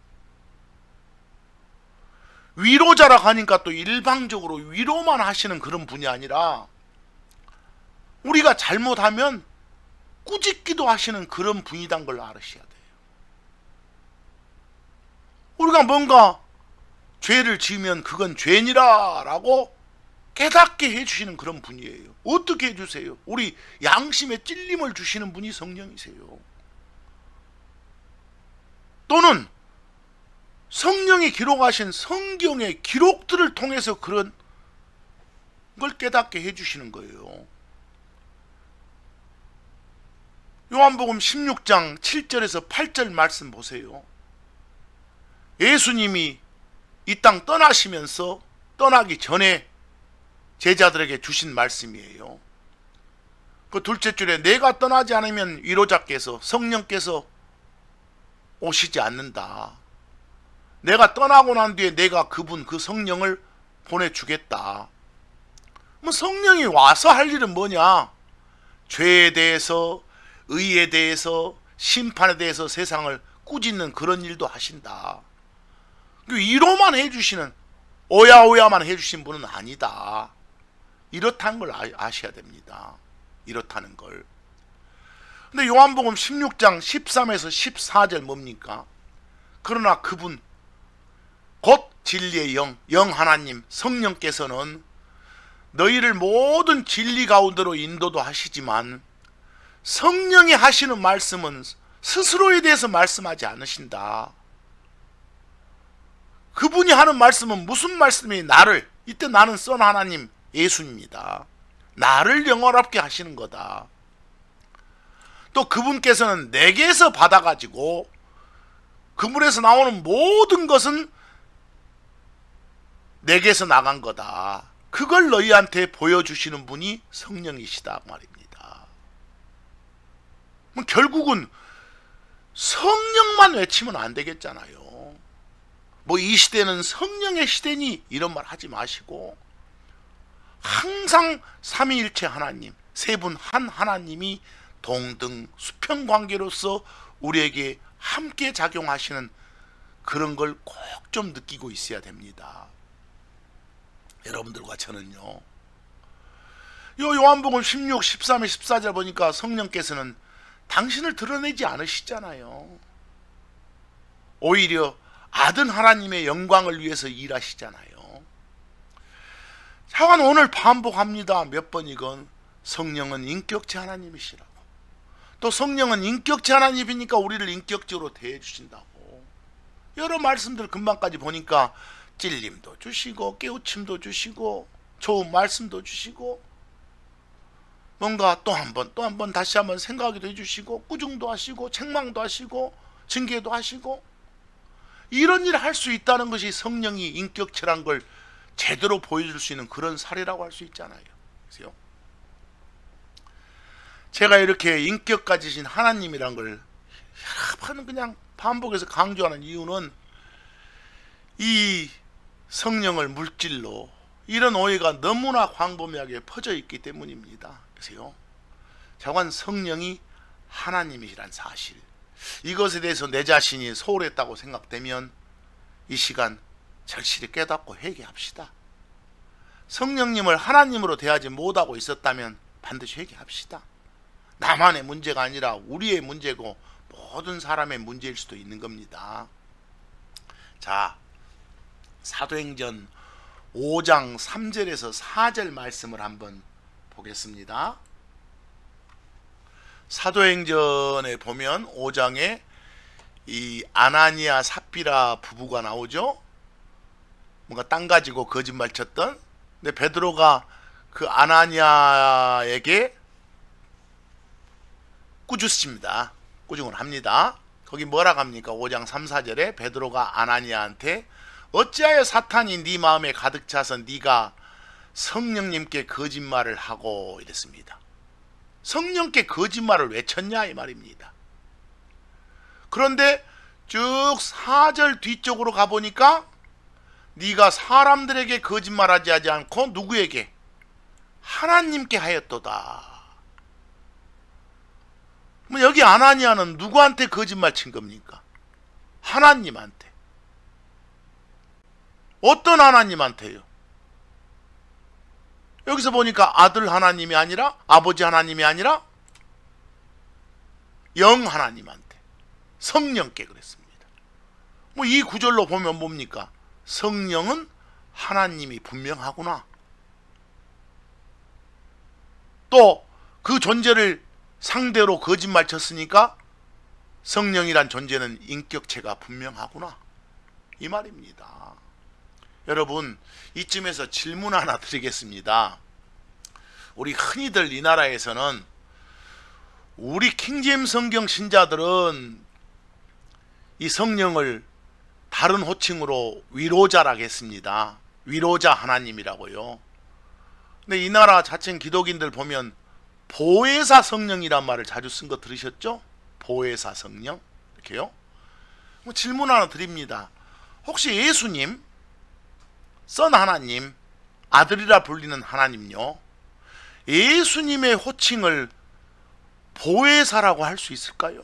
위로자라고 하니까 또 일방적으로 위로만 하시는 그런 분이 아니라 우리가 잘못하면 꾸짖기도 하시는 그런 분이란 걸 알으셔야 돼요. 우리가 뭔가 죄를 지으면 그건 죄니라 라고 깨닫게 해주시는 그런 분이에요. 어떻게 해주세요? 우리 양심에 찔림을 주시는 분이 성령이세요. 또는 성령이 기록하신 성경의 기록들을 통해서 그런 걸 깨닫게 해주시는 거예요. 요한복음 16장 7절에서 8절 말씀 보세요. 예수님이 이 땅 떠나시면서 떠나기 전에 제자들에게 주신 말씀이에요. 그 둘째 줄에 내가 떠나지 않으면 위로자께서 성령께서 오시지 않는다. 내가 떠나고 난 뒤에 내가 그분 그 성령을 보내주겠다. 뭐 성령이 와서 할 일은 뭐냐? 죄에 대해서, 의에 대해서, 심판에 대해서 세상을 꾸짖는 그런 일도 하신다. 위로만 해주시는, 오야오야만 해주신 분은 아니다. 이렇다는 걸 아셔야 됩니다. 이렇다는 걸. 근데 요한복음 16장 13에서 14절 뭡니까? 그러나 그분 곧 진리의 영 하나님 성령께서는 너희를 모든 진리 가운데로 인도도 하시지만 성령이 하시는 말씀은 스스로에 대해서 말씀하지 않으신다. 그분이 하는 말씀은 무슨 말씀이 나를, 이때 나는 선 하나님 예수입니다. 나를 영원롭게 하시는 거다. 또 그분께서는 내게서 받아가지고 그분에서 나오는 모든 것은 내게서 나간 거다. 그걸 너희한테 보여주시는 분이 성령이시다 말입니다. 결국은 성령만 외치면 안 되겠잖아요. 뭐 이 시대는 성령의 시대니 이런 말 하지 마시고 항상 삼위일체 하나님, 세 분 한 하나님이 동등 수평관계로서 우리에게 함께 작용하시는 그런 걸 꼭 좀 느끼고 있어야 됩니다. 여러분들과 저는요. 요 요한복음 16, 13, 14절 보니까 성령께서는 당신을 드러내지 않으시잖아요. 오히려 아들 하나님의 영광을 위해서 일하시잖아요. 차관 오늘 반복합니다. 몇 번이건 성령은 인격체 하나님이시라고. 또 성령은 인격체 하나님이니까 우리를 인격적으로 대해 주신다고. 여러 말씀들 금방까지 보니까 찔림도 주시고 깨우침도 주시고 좋은 말씀도 주시고 뭔가 또 한 번 다시 한번 생각하기도 해주시고 꾸중도 하시고 책망도 하시고 징계도 하시고 이런 일을 할 수 있다는 것이 성령이 인격체란 걸 제대로 보여줄 수 있는 그런 사례라고 할 수 있잖아요. 그래서 제가 이렇게 인격 가지신 하나님이란 걸 여러 번 그냥 반복해서 강조하는 이유는 이 성령을 물질로 이런 오해가 너무나 광범위하게 퍼져 있기 때문입니다. 그래서요, 자관 성령이 하나님이시란 사실, 이것에 대해서 내 자신이 소홀했다고 생각되면 이 시간 절실히 깨닫고 회개합시다. 성령님을 하나님으로 대하지 못하고 있었다면 반드시 회개합시다. 나만의 문제가 아니라 우리의 문제고 모든 사람의 문제일 수도 있는 겁니다. 자, 사도행전 5장 3절에서 4절 말씀을 한번 보겠습니다. 사도행전에 보면 5장에 이 아나니아 삽비라 부부가 나오죠. 뭔가 땅 가지고 거짓말 쳤던. 근데 베드로가 그 아나니아에게 꾸짖습니다. 꾸중을 합니다. 거기 뭐라고 합니까? 5장 3, 4절에 베드로가 아나니아한테 어찌하여 사탄이 네 마음에 가득 차서 네가 성령님께 거짓말을 하고 이랬습니다. 성령께 거짓말을 왜 쳤냐 이 말입니다. 그런데 쭉 4절 뒤쪽으로 가보니까 네가 사람들에게 거짓말하지 않고 누구에게? 하나님께 하였도다. 여기 아나니아는 누구한테 거짓말 친 겁니까? 하나님한테. 어떤 하나님한테요? 여기서 보니까 아들 하나님이 아니라 아버지 하나님이 아니라 영 하나님한테, 성령께 그랬습니다. 뭐 이 구절로 보면 뭡니까? 성령은 하나님이 분명하구나. 또 그 존재를 상대로 거짓말 쳤으니까 성령이란 존재는 인격체가 분명하구나, 이 말입니다. 여러분, 이쯤에서 질문 하나 드리겠습니다. 우리 흔히들 이 나라에서는 우리 킹제임스 성경 신자들은 이 성령을 다른 호칭으로 위로자라고 했습니다. 위로자 하나님이라고요. 근데 이 나라 자칭 기독인들 보면 보혜사 성령이란 말을 자주 쓴 거 들으셨죠? 보혜사 성령 이렇게요. 뭐 질문 하나 드립니다. 혹시 예수님, 선 하나님, 아들이라 불리는 하나님요, 예수님의 호칭을 보혜사라고 할 수 있을까요?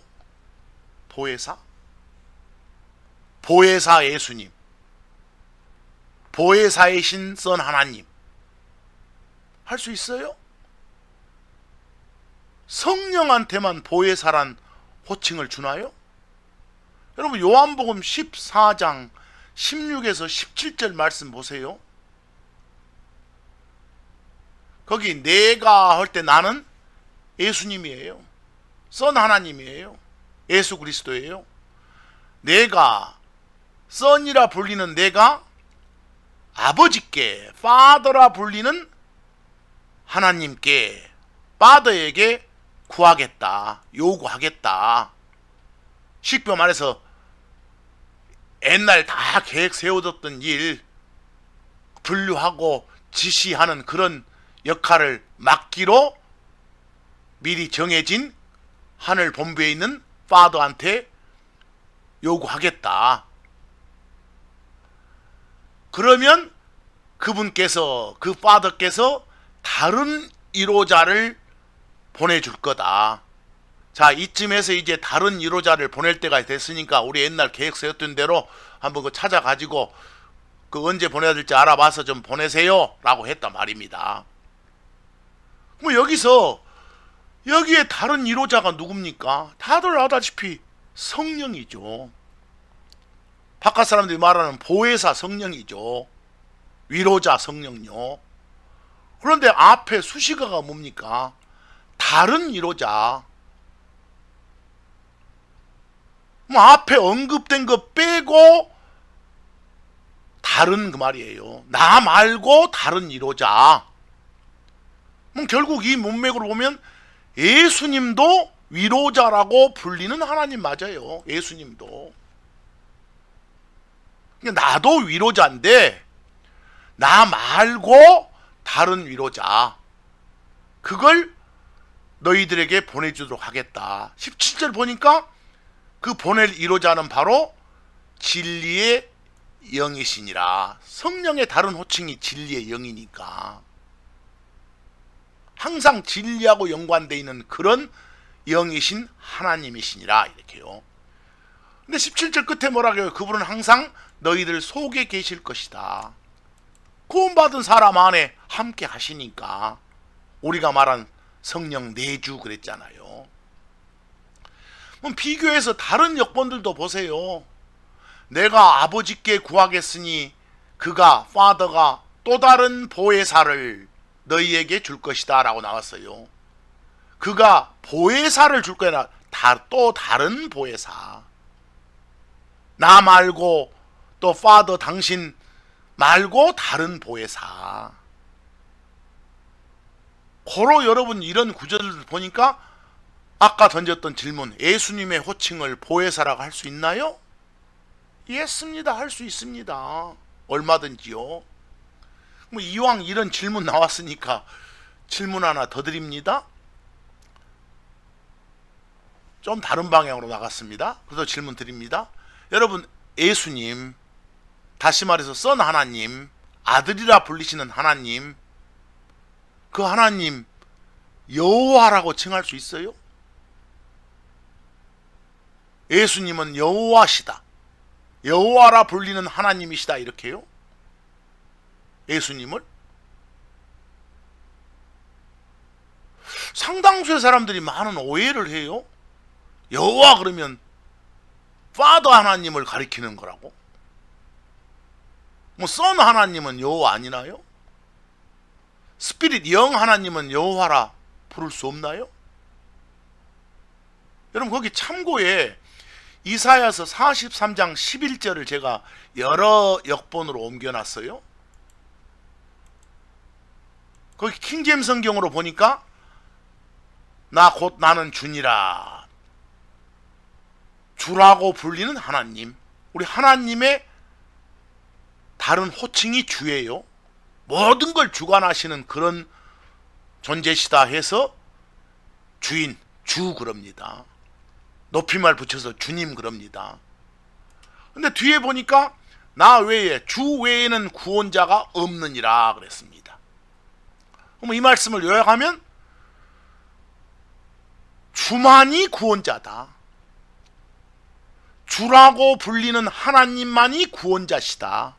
보혜사? 보혜사 예수님, 보혜사이신 선 하나님 할 수 있어요? 성령한테만 보혜사란 호칭을 주나요? 여러분, 요한복음 14장 16에서 17절 말씀 보세요. 거기 내가 할 때 나는 예수님이에요. 선 하나님이에요. 예수 그리스도예요. 내가, 선이라 불리는 내가 아버지께, 파더라 불리는 하나님께, 파더에게 구하겠다, 요구하겠다. 쉽게 말해서 옛날 다 계획 세워뒀던 일 분류하고 지시하는 그런 역할을 맡기로 미리 정해진 하늘 본부에 있는 파더한테 요구하겠다. 그러면 그분께서, 그 파더께서 다른 위로자를 보내줄 거다. 자, 이쯤에서 이제 다른 위로자를 보낼 때가 됐으니까 우리 옛날 계획 세웠던 대로 한번 그 찾아가지고 그 언제 보내야 될지 알아봐서 좀 보내세요 라고 했단 말입니다. 뭐 여기에 다른 위로자가 누굽니까? 다들 아다시피 성령이죠. 바깥 사람들이 말하는 보혜사 성령이죠. 위로자 성령요. 그런데 앞에 수식어가 뭡니까? 다른 위로자. 뭐 앞에 언급된 거 빼고 다른 그 말이에요. 나 말고 다른 위로자. 결국 이 문맥으로 보면 예수님도 위로자라고 불리는 하나님 맞아요. 예수님도. 나도 위로자인데 나 말고 다른 위로자, 그걸 너희들에게 보내주도록 하겠다. 17절 보니까 그 보낼 위로자는 바로 진리의 영이시니라. 성령의 다른 호칭이 진리의 영이니까 항상 진리하고 연관되어 있는 그런 영이신 하나님이시니라, 이렇게요. 근데 17절 끝에 뭐라고 해요? 그분은 항상 너희들 속에 계실 것이다. 구원받은 사람 안에 함께 하시니까. 우리가 말한 성령 내주 그랬잖아요. 그럼 비교해서 다른 역본들도 보세요. 내가 아버지께 구하겠으니 그가, 파더가 또 다른 보혜사를 너희에게 줄 것이다 라고 나왔어요. 그가 보혜사를 줄 거야. 또 다른 보혜사. 나 말고, 또 파더 당신 말고 다른 보혜사. 고로 여러분, 이런 구절을 보니까 아까 던졌던 질문, 예수님의 호칭을 보혜사라고 할 수 있나요? 있습니다. 할 수 있습니다. 얼마든지요. 뭐 이왕 이런 질문 나왔으니까 질문 하나 더 드립니다. 좀 다른 방향으로 나갔습니다. 그래서 질문 드립니다. 여러분, 예수님, 다시 말해서 선 하나님, 아들이라 불리시는 하나님, 그 하나님 여호와라고 칭할 수 있어요? 예수님은 여호와시다, 여호와라 불리는 하나님이시다, 이렇게요? 예수님을? 상당수의 사람들이 많은 오해를 해요. 여호와 그러면 파더 하나님을 가리키는 거라고? 뭐 선 하나님은 여호와 아니나요? 스피릿 영 하나님은 여호와라 부를 수 없나요? 여러분 거기 참고에 이사야서 43장 11절을 제가 여러 역본으로 옮겨놨어요. 거기 킹제임 성경으로 보니까 나 곧 나는 주니라, 주라고 불리는 하나님, 우리 하나님의 다른 호칭이 주예요. 모든 걸 주관하시는 그런 존재시다 해서 주인, 주 그럽니다. 높임말 붙여서 주님 그럽니다. 근데 뒤에 보니까 나 외에, 주 외에는 구원자가 없느니라 그랬습니다. 그럼 이 말씀을 요약하면 주만이 구원자다. 주라고 불리는 하나님만이 구원자시다.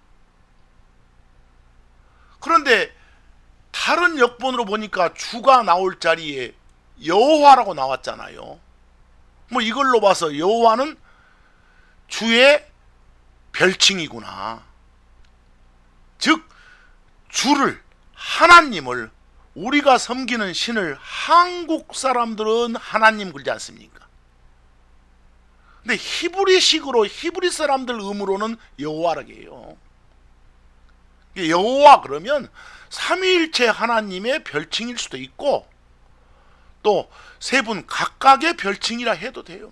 그런데 다른 역본으로 보니까 주가 나올 자리에 여호와라고 나왔잖아요. 뭐 이걸로 봐서 여호와는 주의 별칭이구나. 즉 주를, 하나님을, 우리가 섬기는 신을 한국 사람들은 하나님 그러지 않습니까? 근데 히브리식으로 히브리 사람들 음으로는 여호와라고 해요. 여호와 그러면 삼위일체 하나님의 별칭일 수도 있고 또 세 분 각각의 별칭이라 해도 돼요.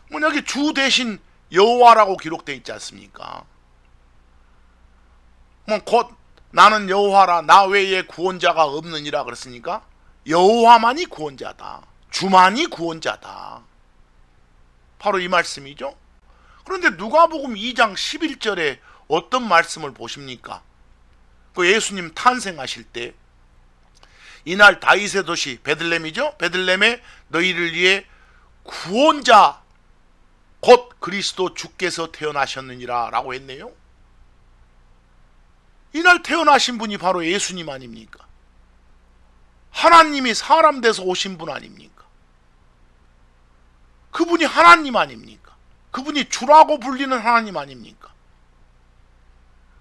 뭐 여기 주 대신 여호와라고 기록되어 있지 않습니까? 뭐 곧 나는 여호와라, 나 외에 구원자가 없느니라 그랬으니까 여호와만이 구원자다, 주만이 구원자다, 바로 이 말씀이죠. 그런데 누가복음 2장 11절에 어떤 말씀을 보십니까? 그 예수님 탄생하실 때 이날 다윗의 도시 베들레헴이죠. 베들레헴에 너희를 위해 구원자 곧 그리스도 주께서 태어나셨느니라 라고 했네요. 이날 태어나신 분이 바로 예수님 아닙니까? 하나님이 사람 돼서 오신 분 아닙니까? 그분이 하나님 아닙니까? 그분이 주라고 불리는 하나님 아닙니까?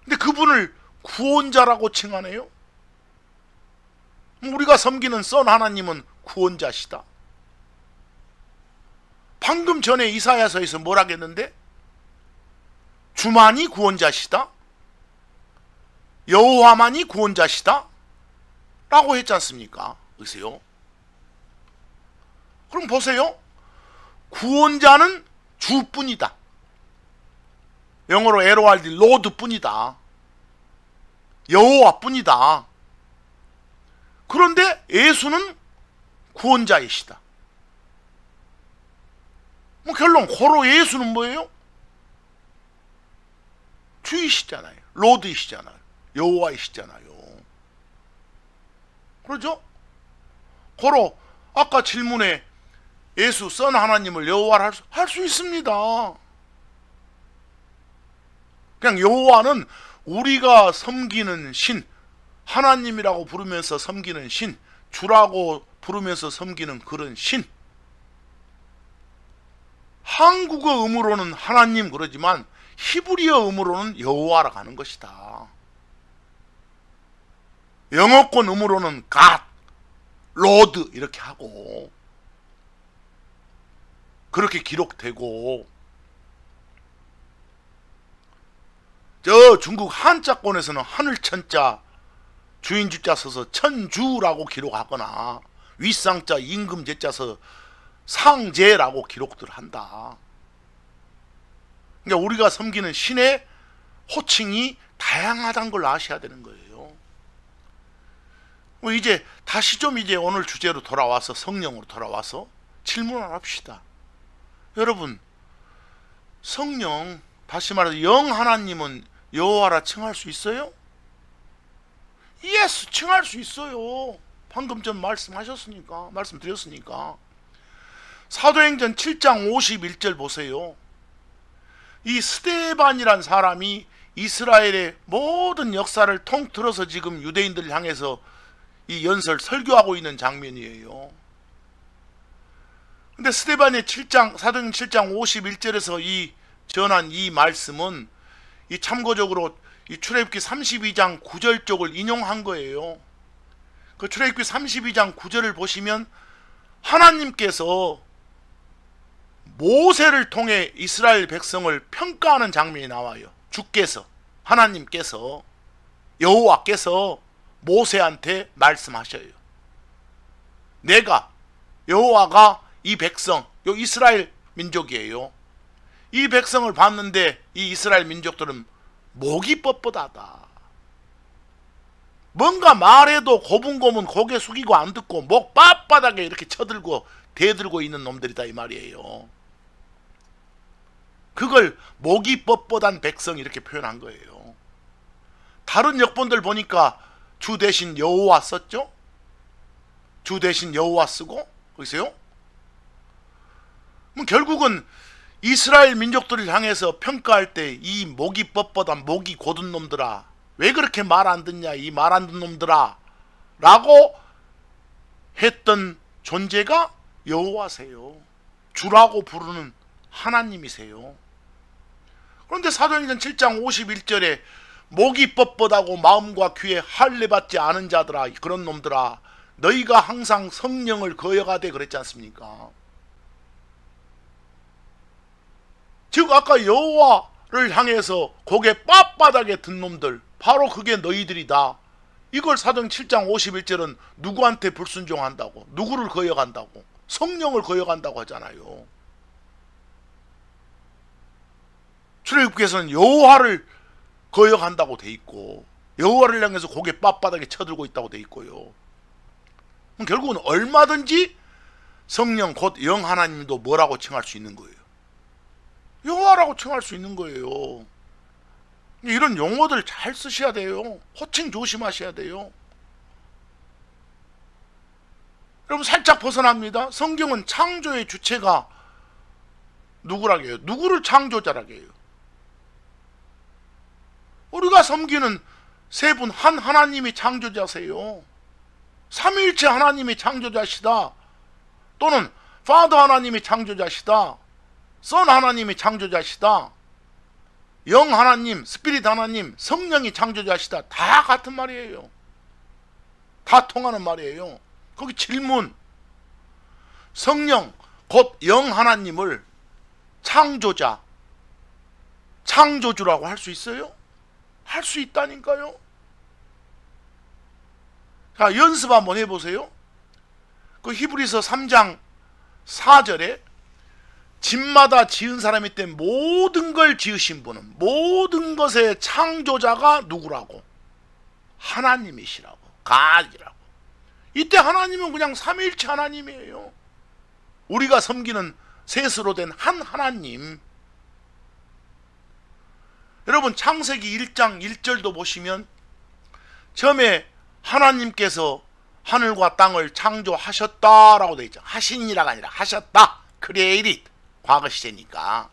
근데 그분을 구원자라고 칭하네요. 우리가 섬기는 선 하나님은 구원자시다. 방금 전에 이사야서에서 뭐라 했는데? 주만이 구원자시다, 여호와만이 구원자시다 라고 했지 않습니까? 보세요. 그럼 보세요. 구원자는 주뿐이다. 영어로 LORD, 로드뿐이다. 여호와뿐이다. 그런데 예수는 구원자이시다. 뭐 결론, 고로 예수는 뭐예요? 주이시잖아요. 로드이시잖아요. 여호와이시잖아요. 그러죠? 고로 아까 질문에 예수 선 하나님을 여호와를 할 수 있습니다. 그냥 여호와는 우리가 섬기는 신, 하나님이라고 부르면서 섬기는 신, 주라고 부르면서 섬기는 그런 신. 한국어 음으로는 하나님 그러지만 히브리어 음으로는 여호와라 가는 것이다. 영어권 음으로는 God, Lord 이렇게 하고 그렇게 기록되고, 저 중국 한자권에서는 하늘천자 주인주자 써서 천주라고 기록하거나 윗상자 임금제자 서 상제라고 기록들 한다. 그러니까 우리가 섬기는 신의 호칭이 다양하다는 걸 아셔야 되는 거예요. 이제 다시 좀 이제 오늘 주제로 돌아와서, 성령으로 돌아와서 질문을 합시다. 여러분, 성령, 다시 말해서 영 하나님은 여호와라 칭할 수 있어요? 예스, 칭할 수 있어요. 방금 전 말씀드렸으니까. 사도행전 7장 51절 보세요. 이 스데반이란 사람이 이스라엘의 모든 역사를 통틀어서 지금 유대인들을 향해서 이 연설 설교하고 있는 장면이에요. 근데 스데반의 7장, 사도행 7장 51절에서 전한 이 말씀은 참고적으로 이 출애굽기 32장 9절 쪽을 인용한 거예요. 그 출애굽기 32장 9절을 보시면 하나님께서 모세를 통해 이스라엘 백성을 평가하는 장면이 나와요. 주께서, 하나님께서, 여호와께서 모세한테 말씀하셔요. 내가, 여호와가 이 백성, 요 이스라엘 민족이에요. 이 백성을 봤는데 이 이스라엘 민족들은 목이 뻣뻣하다. 뭔가 말해도 고분고분 고개 숙이고 안 듣고 목 빳빳하게 이렇게 쳐들고 대들고 있는 놈들이다 이 말이에요. 그걸 목이 뻣뻣한 백성 이렇게 표현한 거예요. 다른 역본들 보니까 주 대신 여호와 썼죠? 주 대신 여호와 쓰고 보이세요? 결국은 이스라엘 민족들을 향해서 평가할 때 이 목이 뻣뻣한 목이 곧은 놈들아, 왜 그렇게 말 안 듣냐 이 말 안 듣는 놈들아 라고 했던 존재가 여호와세요. 주라고 부르는 하나님이세요. 그런데 사도행전 7장 51절에 목이 뻣뻣하고 마음과 귀에 할례받지 않은 자들아, 그런 놈들아, 너희가 항상 성령을 거역하되 그랬지 않습니까? 즉 아까 여호와를 향해서 고개 빳빳하게 든 놈들, 바로 그게 너희들이다. 이걸 사도행 7장 51절은 누구한테 불순종한다고, 누구를 거역한다고, 성령을 거역한다고 하잖아요. 출애굽기에서는 여호와를 거역한다고 돼 있고 여호와를 향해서 고개 빳빳하게 쳐들고 있다고 돼 있고요. 결국은 얼마든지 성령 곧 영 하나님도 뭐라고 칭할 수 있는 거예요? 여호와라고 칭할 수 있는 거예요. 이런 용어들 잘 쓰셔야 돼요. 호칭 조심하셔야 돼요. 여러분 살짝 벗어납니다. 성경은 창조의 주체가 누구라고 해요? 누구를 창조자라고 해요? 우리가 섬기는 세 분 한 하나님이 창조자세요. 삼위일체 하나님이 창조자시다. 또는 파더 하나님이 창조자시다. 선 하나님이 창조자시다. 영 하나님, 스피릿 하나님, 성령이 창조자시다. 다 같은 말이에요. 다 통하는 말이에요. 거기 질문, 성령 곧 영 하나님을 창조자, 창조주라고 할 수 있어요? 할 수 있다니까요. 자, 연습 한번 해보세요. 그 히브리서 3장 4절에 집마다 지은 사람이 때 모든 걸 지으신 분은, 모든 것의 창조자가 누구라고? 하나님이시라고, God이라고. 이때 하나님은 그냥 삼위일체 하나님이에요. 우리가 섬기는 셋으로 된 한 하나님. 여러분 창세기 1장 1절도 보시면 처음에 하나님께서 하늘과 땅을 창조하셨다라고 되어 있죠. 하신이라가 아니라 하셨다. created. 과거 시제니까.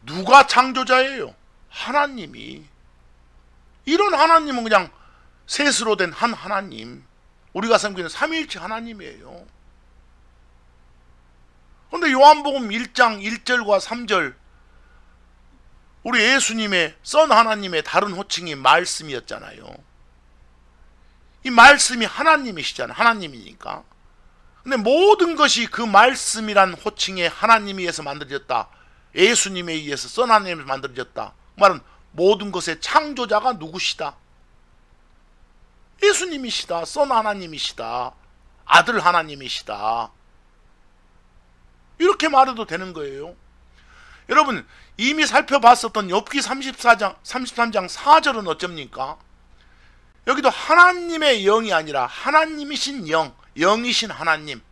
누가 창조자예요? 하나님이. 이런 하나님은 그냥 셋으로 된 한 하나님. 우리가 섬기는 삼위일체 하나님이에요. 그런데 요한복음 1장 1절과 3절 우리 예수님의 선 하나님의 다른 호칭이 말씀이었잖아요. 이 말씀이 하나님이시잖아요. 하나님이니까. 근데 모든 것이 그 말씀이란 호칭에 하나님에 의해서 만들어졌다. 예수님에 의해서 선 하나님에 만들어졌다. 그 말은 모든 것의 창조자가 누구시다? 예수님이시다. 선 하나님이시다. 아들 하나님이시다. 이렇게 말해도 되는 거예요. 여러분 이미 살펴봤었던 욥기 33장 4절은 어쩝니까? 여기도 하나님의 영이 아니라 하나님이신 영, 영이신 하나님,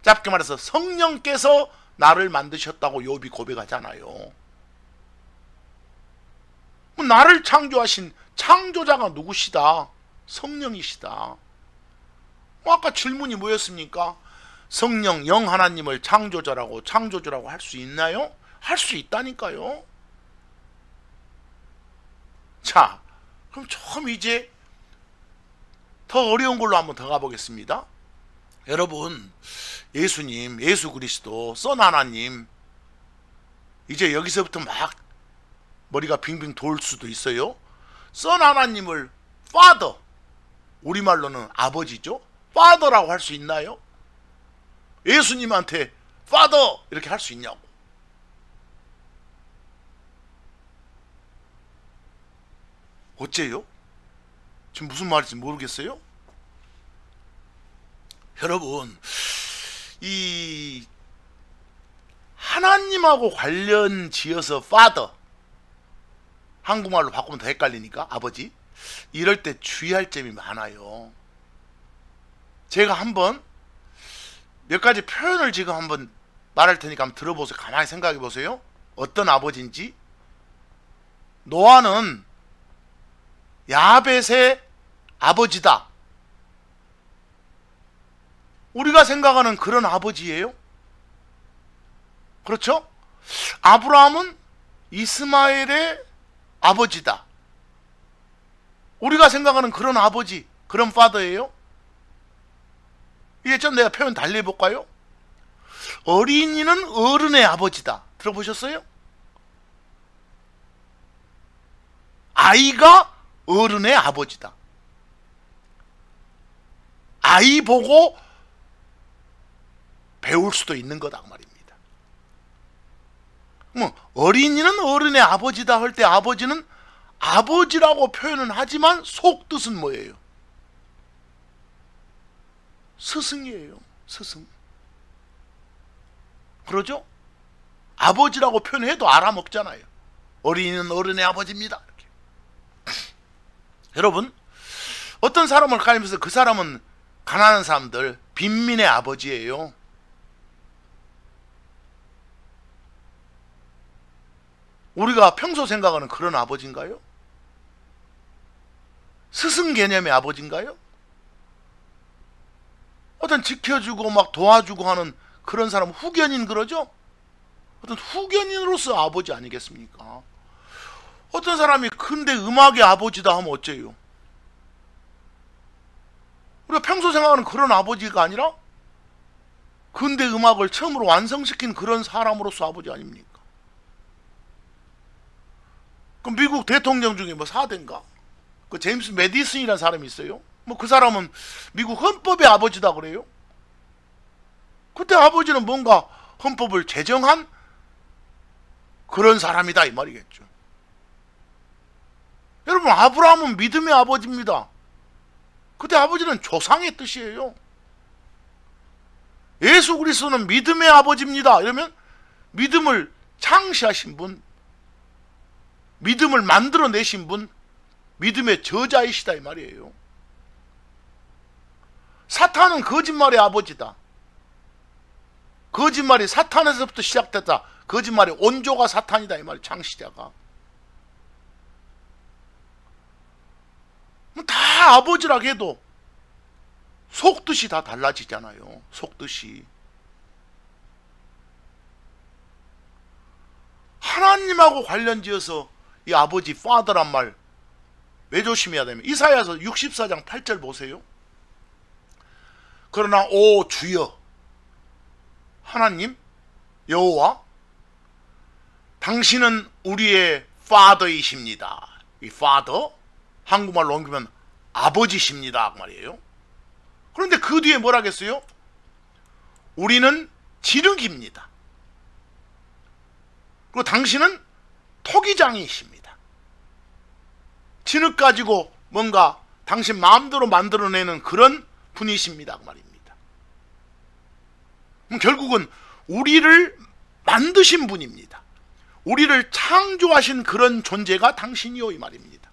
짧게 말해서 성령께서 나를 만드셨다고 욥이 고백하잖아요. 나를 창조하신 창조자가 누구시다? 성령이시다. 아까 질문이 뭐였습니까? 성령, 영 하나님을 창조자라고, 창조주라고 할 수 있나요? 할 수 있다니까요. 자, 그럼 좀 이제 더 어려운 걸로 한번 더 가보겠습니다. 여러분, 예수님, 예수 그리스도, 선 하나님, 이제 여기서부터 막 머리가 빙빙 돌 수도 있어요. 선 하나님을 Father, 우리말로는 아버지죠. Father라고 할 수 있나요? 예수님한테 Father 이렇게 할 수 있냐고. 어째요? 지금 무슨 말인지 모르겠어요? 여러분, 이 하나님하고 관련 지어서 Father, 한국말로 바꾸면 더 헷갈리니까 아버지, 이럴 때 주의할 점이 많아요. 제가 한번 몇 가지 표현을 지금 한번 말할 테니까 한번 들어보세요. 가만히 생각해 보세요. 어떤 아버지인지. 노아는 야벳의 아버지다. 우리가 생각하는 그런 아버지예요. 그렇죠? 아브라함은 이스마엘의 아버지다. 우리가 생각하는 그런 아버지, 그런 파더예요. 이게 좀 내가 표현 달리 해볼까요? 어린이는 어른의 아버지다. 들어보셨어요? 아이가 어른의 아버지다. 아이 보고 배울 수도 있는 거다 그 말입니다. 어린이는 어른의 아버지다 할 때 아버지는 아버지라고 표현은 하지만 속뜻은 뭐예요? 스승이에요. 스승. 그러죠? 아버지라고 표현해도 알아먹잖아요. 어린이는 어른의 아버지입니다. 이렇게. 여러분, 어떤 사람을 가리면서 그 사람은 가난한 사람들, 빈민의 아버지예요. 우리가 평소 생각하는 그런 아버지인가요? 스승 개념의 아버지인가요? 어떤 지켜주고 막 도와주고 하는 그런 사람 후견인 그러죠? 어떤 후견인으로서 아버지 아니겠습니까? 어떤 사람이 근데 음악의 아버지다 하면 어째요? 우리가 평소 생각하는 그런 아버지가 아니라 근대 음악을 처음으로 완성시킨 그런 사람으로서 아버지 아닙니까? 그럼 미국 대통령 중에 뭐 4대인가? 그 제임스 메디슨이라는 사람이 있어요. 뭐 그 사람은 미국 헌법의 아버지다 그래요. 그때 아버지는 뭔가 헌법을 제정한 그런 사람이다 이 말이겠죠. 여러분, 아브라함은 믿음의 아버지입니다. 그때 아버지는 조상의 뜻이에요. 예수 그리스도는 믿음의 아버지입니다. 이러면 믿음을 창시하신 분, 믿음을 만들어내신 분, 믿음의 저자이시다 이 말이에요. 사탄은 거짓말의 아버지다. 거짓말이 사탄에서부터 시작됐다. 거짓말의 원조가 사탄이다 이 말이에요. 창시자가. 다 아버지라 해도 속뜻이 다 달라지잖아요. 속뜻이. 하나님하고 관련지어서 이 아버지 파더란 말 왜 조심해야 되면 이사야서 64장 8절 보세요. 그러나 오 주여 하나님 여호와 당신은 우리의 파더이십니다. 이 파더 한국말로 옮기면 아버지십니다 그 말이에요. 그런데 그 뒤에 뭐라겠어요? 우리는 진흙입니다. 그리고 당신은 토기장이십니다. 진흙 가지고 뭔가 당신 마음대로 만들어내는 그런 분이십니다 그 말입니다. 결국은 우리를 만드신 분입니다. 우리를 창조하신 그런 존재가 당신이요 이 말입니다.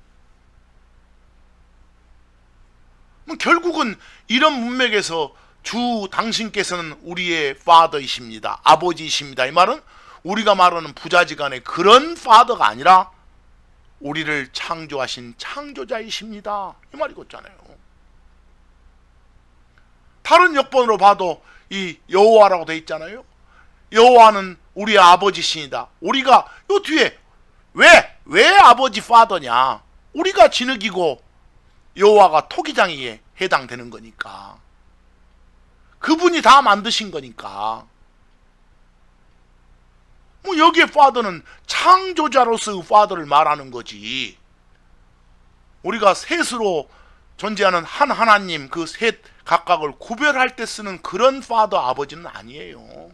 결국은 이런 문맥에서 주 당신께서는 우리의 파더이십니다. 아버지이십니다. 이 말은 우리가 말하는 부자지간의 그런 파더가 아니라 우리를 창조하신 창조자이십니다. 이 말이겠잖아요. 다른 역본으로 봐도 이 여호와라고 되어 있잖아요. 여호와는 우리의 아버지시니다. 우리가 요 뒤에 왜 아버지 파더냐? 우리가 진흙이고 여호와가 토기장이에 해당되는 거니까. 그분이 다 만드신 거니까. 뭐 여기에 Father는 창조자로서의 Father를 말하는 거지. 우리가 셋으로 존재하는 한 하나님, 그 셋 각각을 구별할 때 쓰는 그런 Father 아버지는 아니에요.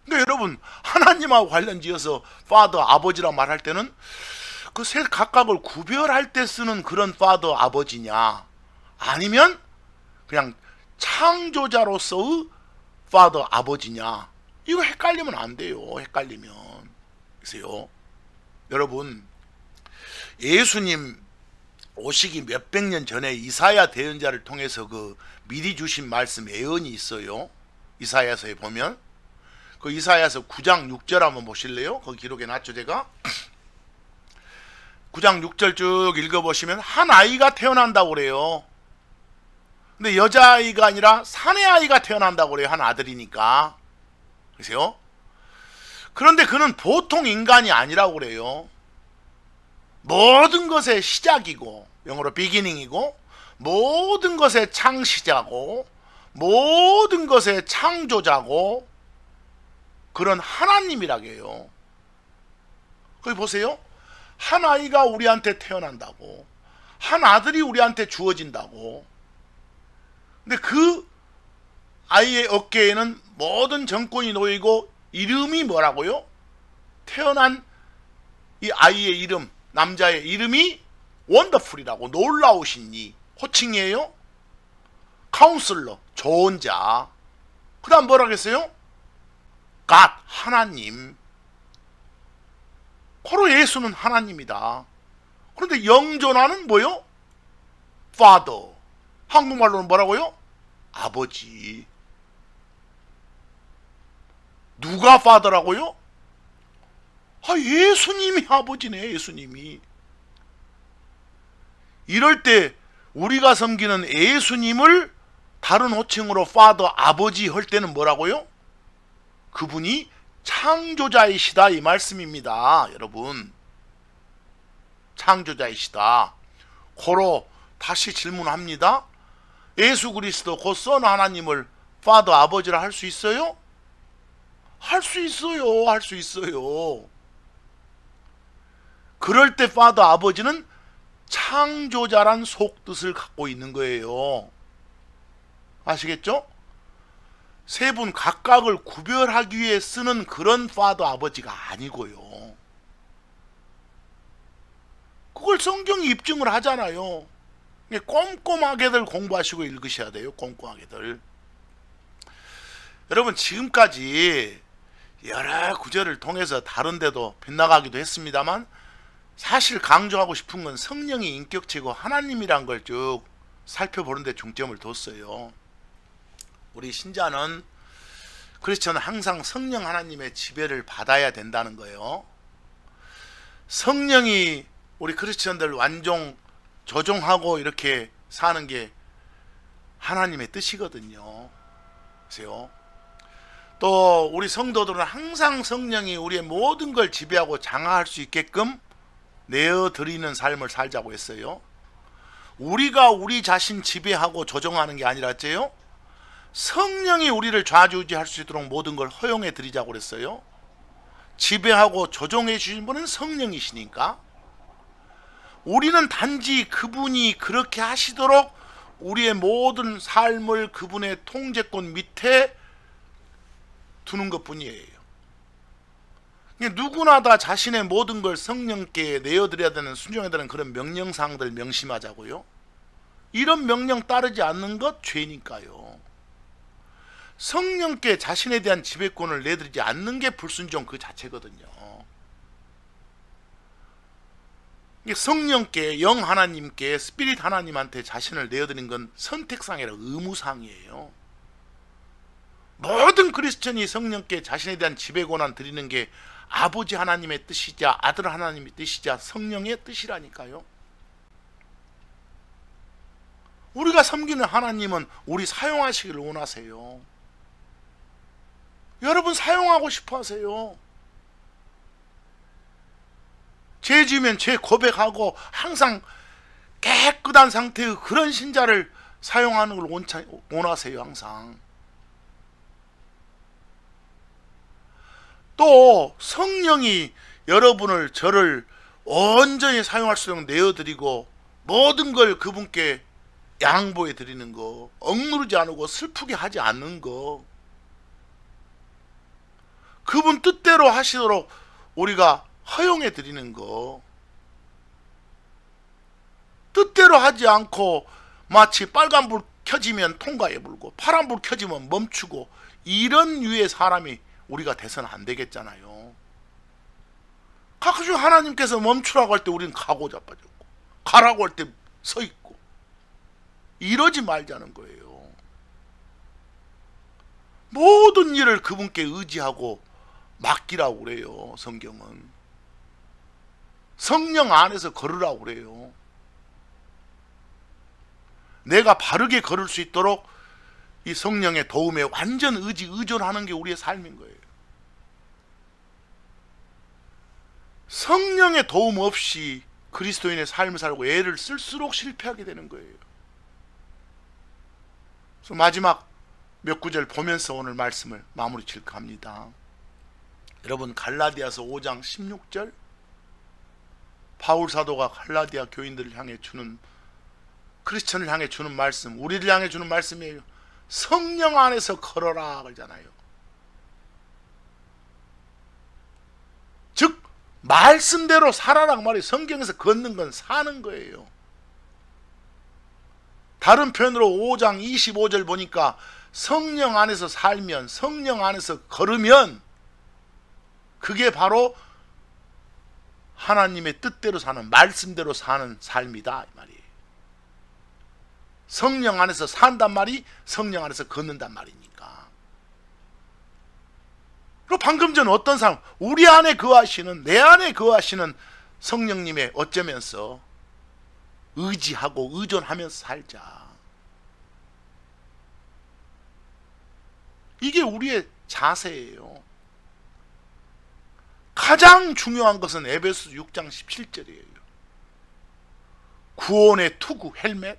그러니까 여러분, 하나님하고 관련지어서 Father 아버지라 말할 때는 그 셋 각각을 구별할 때 쓰는 그런 Father 아버지냐, 아니면 그냥 창조자로서의 Father 아버지냐, 이거 헷갈리면 안 돼요. 헷갈리면. 그래서요, 여러분, 예수님 오시기 몇백 년 전에 이사야 대언자를 통해서 그 미리 주신 말씀 예언이 있어요. 이사야서에 보면 그 이사야서 9장 6절 한번 보실래요? 거기 기록해 놨죠 제가. 9장 6절 쭉 읽어보시면 한 아이가 태어난다고 그래요. 근데 여자아이가 아니라 사내아이가 태어난다고 그래요. 한 아들이니까. 그래서요, 그런데 그는 보통 인간이 아니라고 그래요. 모든 것의 시작이고, 영어로 beginning이고, 모든 것의 창시자고, 모든 것의 창조자고, 그런 하나님이라고 해요. 거기 보세요. 한 아이가 우리한테 태어난다고, 한 아들이 우리한테 주어진다고. 근데 그 아이의 어깨에는 모든 정권이 놓이고, 이름이 뭐라고요? 태어난 이 아이의 이름, 남자의 이름이 원더풀이라고, 놀라우신 이, 호칭이에요. 카운슬러, 좋은 자. 그 다음 뭐라 그랬어요? 갓, 하나님. 바로 예수는 하나님이다. 그런데 영존하는 뭐요? Father. 한국말로는 뭐라고요? 아버지. 누가 Father라고요? 예수님이 아버지네. 예수님이. 이럴 때 우리가 섬기는 예수님을 다른 호칭으로 Father, 아버지 할 때는 뭐라고요? 그분이 창조자이시다 이 말씀입니다. 여러분, 창조자이시다. 고로 다시 질문합니다. 예수 그리스도 곧 선 하나님을 Father, 아버지라 할 수 있어요? 할 수 있어요. 할 수 있어요. 그럴 때 Father, 아버지는 창조자란 속뜻을 갖고 있는 거예요. 아시겠죠? 세 분 각각을 구별하기 위해 쓰는 그런 Father, 아버지가 아니고요. 그걸 성경이 입증을 하잖아요. 꼼꼼하게들 공부하시고 읽으셔야 돼요. 꼼꼼하게들. 여러분, 지금까지 여러 구절을 통해서 다른 데도 빗나가기도 했습니다만, 사실 강조하고 싶은 건 성령이 인격체고 하나님이란 걸 쭉 살펴보는 데 중점을 뒀어요. 우리 신자는, 크리스천은 항상 성령 하나님의 지배를 받아야 된다는 거예요. 성령이 우리 크리스천들 완종, 조종하고 이렇게 사는 게 하나님의 뜻이거든요. 그래서 또 우리 성도들은 항상 성령이 우리의 모든 걸 지배하고 장악할 수 있게끔 내어드리는 삶을 살자고 했어요. 우리가 우리 자신 지배하고 조정하는 게 아니라 어째요? 성령이 우리를 좌지우지할 수 있도록 모든 걸 허용해 드리자고 그랬어요. 지배하고 조정해 주신 분은 성령이시니까 우리는 단지 그분이 그렇게 하시도록 우리의 모든 삶을 그분의 통제권 밑에 두는 것뿐이에요. 누구나 다 자신의 모든 걸 성령께 내어드려야 되는, 순종해야 되는 그런 명령사항들 명심하자고요. 이런 명령 따르지 않는 것 죄니까요. 성령께 자신에 대한 지배권을 내드리지 않는 게 불순종 그 자체거든요. 성령께, 영 하나님께, 스피릿 하나님한테 자신을 내어드리는 건 선택상이 아니라 의무상이에요. 모든 크리스천이 성령께 자신에 대한 지배권을 드리는 게 아버지 하나님의 뜻이자 아들 하나님의 뜻이자 성령의 뜻이라니까요. 우리가 섬기는 하나님은 우리 사용하시기를 원하세요. 여러분 사용하고 싶어 하세요. 죄 지으면 죄 고백하고 항상 깨끗한 상태의 그런 신자를 사용하는 걸 원하세요. 항상. 또 성령이 여러분을 저를 온전히 사용할 수 있도록 내어드리고 모든 걸 그분께 양보해 드리는 거, 억누르지 않고 슬프게 하지 않는 거, 그분 뜻대로 하시도록 우리가 허용해 드리는 거, 뜻대로 하지 않고 마치 빨간불 켜지면 통과해 불고 파란불 켜지면 멈추고, 이런 유의 사람이 우리가 돼서는 안 되겠잖아요. 가끔씩 하나님께서 멈추라고 할 때 우리는 가고 자빠졌고, 가라고 할 때 서 있고, 이러지 말자는 거예요. 모든 일을 그분께 의지하고 맡기라고 그래요. 성경은 성령 안에서 걸으라고 그래요. 내가 바르게 걸을 수 있도록 이 성령의 도움에 완전 의존하는 게 우리의 삶인 거예요. 성령의 도움 없이 그리스도인의 삶을 살고 애를 쓸수록 실패하게 되는 거예요. 그래서 마지막 몇 구절 보면서 오늘 말씀을 마무리 칠까 합니다. 여러분, 갈라디아서 5장 16절, 바울 사도가 갈라디아 교인들을 향해 주는, 크리스천을 향해 주는 말씀, 우리를 향해 주는 말씀이에요. 성령 안에서 걸어라 그러잖아요. 즉 말씀대로 살아라 그 말이에요. 성경에서 걷는 건 사는 거예요. 다른 표현으로 5장 25절 보니까 성령 안에서 살면, 성령 안에서 걸으면 그게 바로 하나님의 뜻대로 사는, 말씀대로 사는 삶이다 이 말이에요. 성령 안에서 산단 말이 성령 안에서 걷는단 말이니까. 그리고 방금 전 어떤 사람, 우리 안에 거하시는, 내 안에 거하시는 성령님의 어쩌면서 의지하고 의존하면서 살자. 이게 우리의 자세예요. 가장 중요한 것은 에베소 6장 17절이에요. 구원의 투구, 헬멧,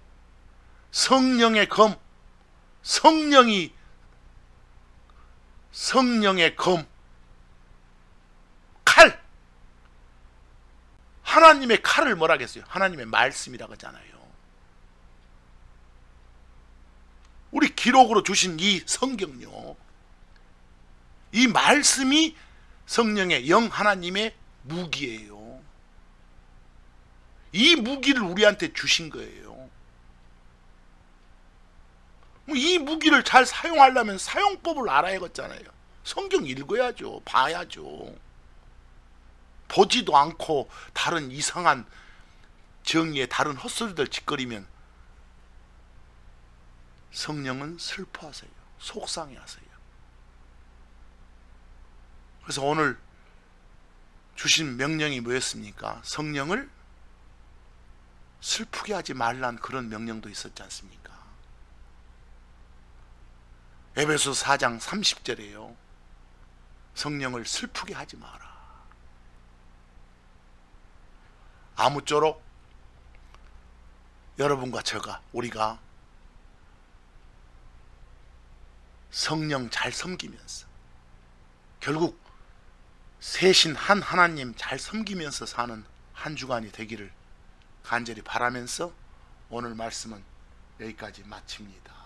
성령의 검, 성령의 검, 칼. 하나님의 칼을 뭐라 했어요? 하나님의 말씀이라고 하잖아요. 우리 기록으로 주신 이 성경요, 이 말씀이 성령의 영 하나님의 무기예요. 이 무기를 우리한테 주신 거예요. 이 무기를 잘 사용하려면 사용법을 알아야겠잖아요. 성경 읽어야죠. 봐야죠. 보지도 않고 다른 이상한 정의에 다른 헛소리들 짓거리면 성령은 슬퍼하세요. 속상해하세요. 그래서 오늘 주신 명령이 뭐였습니까? 성령을 슬프게 하지 말란 그런 명령도 있었지 않습니까? 에베소 4장 30절에요. 성령을 슬프게 하지 마라. 아무쪼록 여러분과 우리가 성령 잘 섬기면서, 결국 셋인 한 하나님 잘 섬기면서 사는 한 주간이 되기를 간절히 바라면서 오늘 말씀은 여기까지 마칩니다.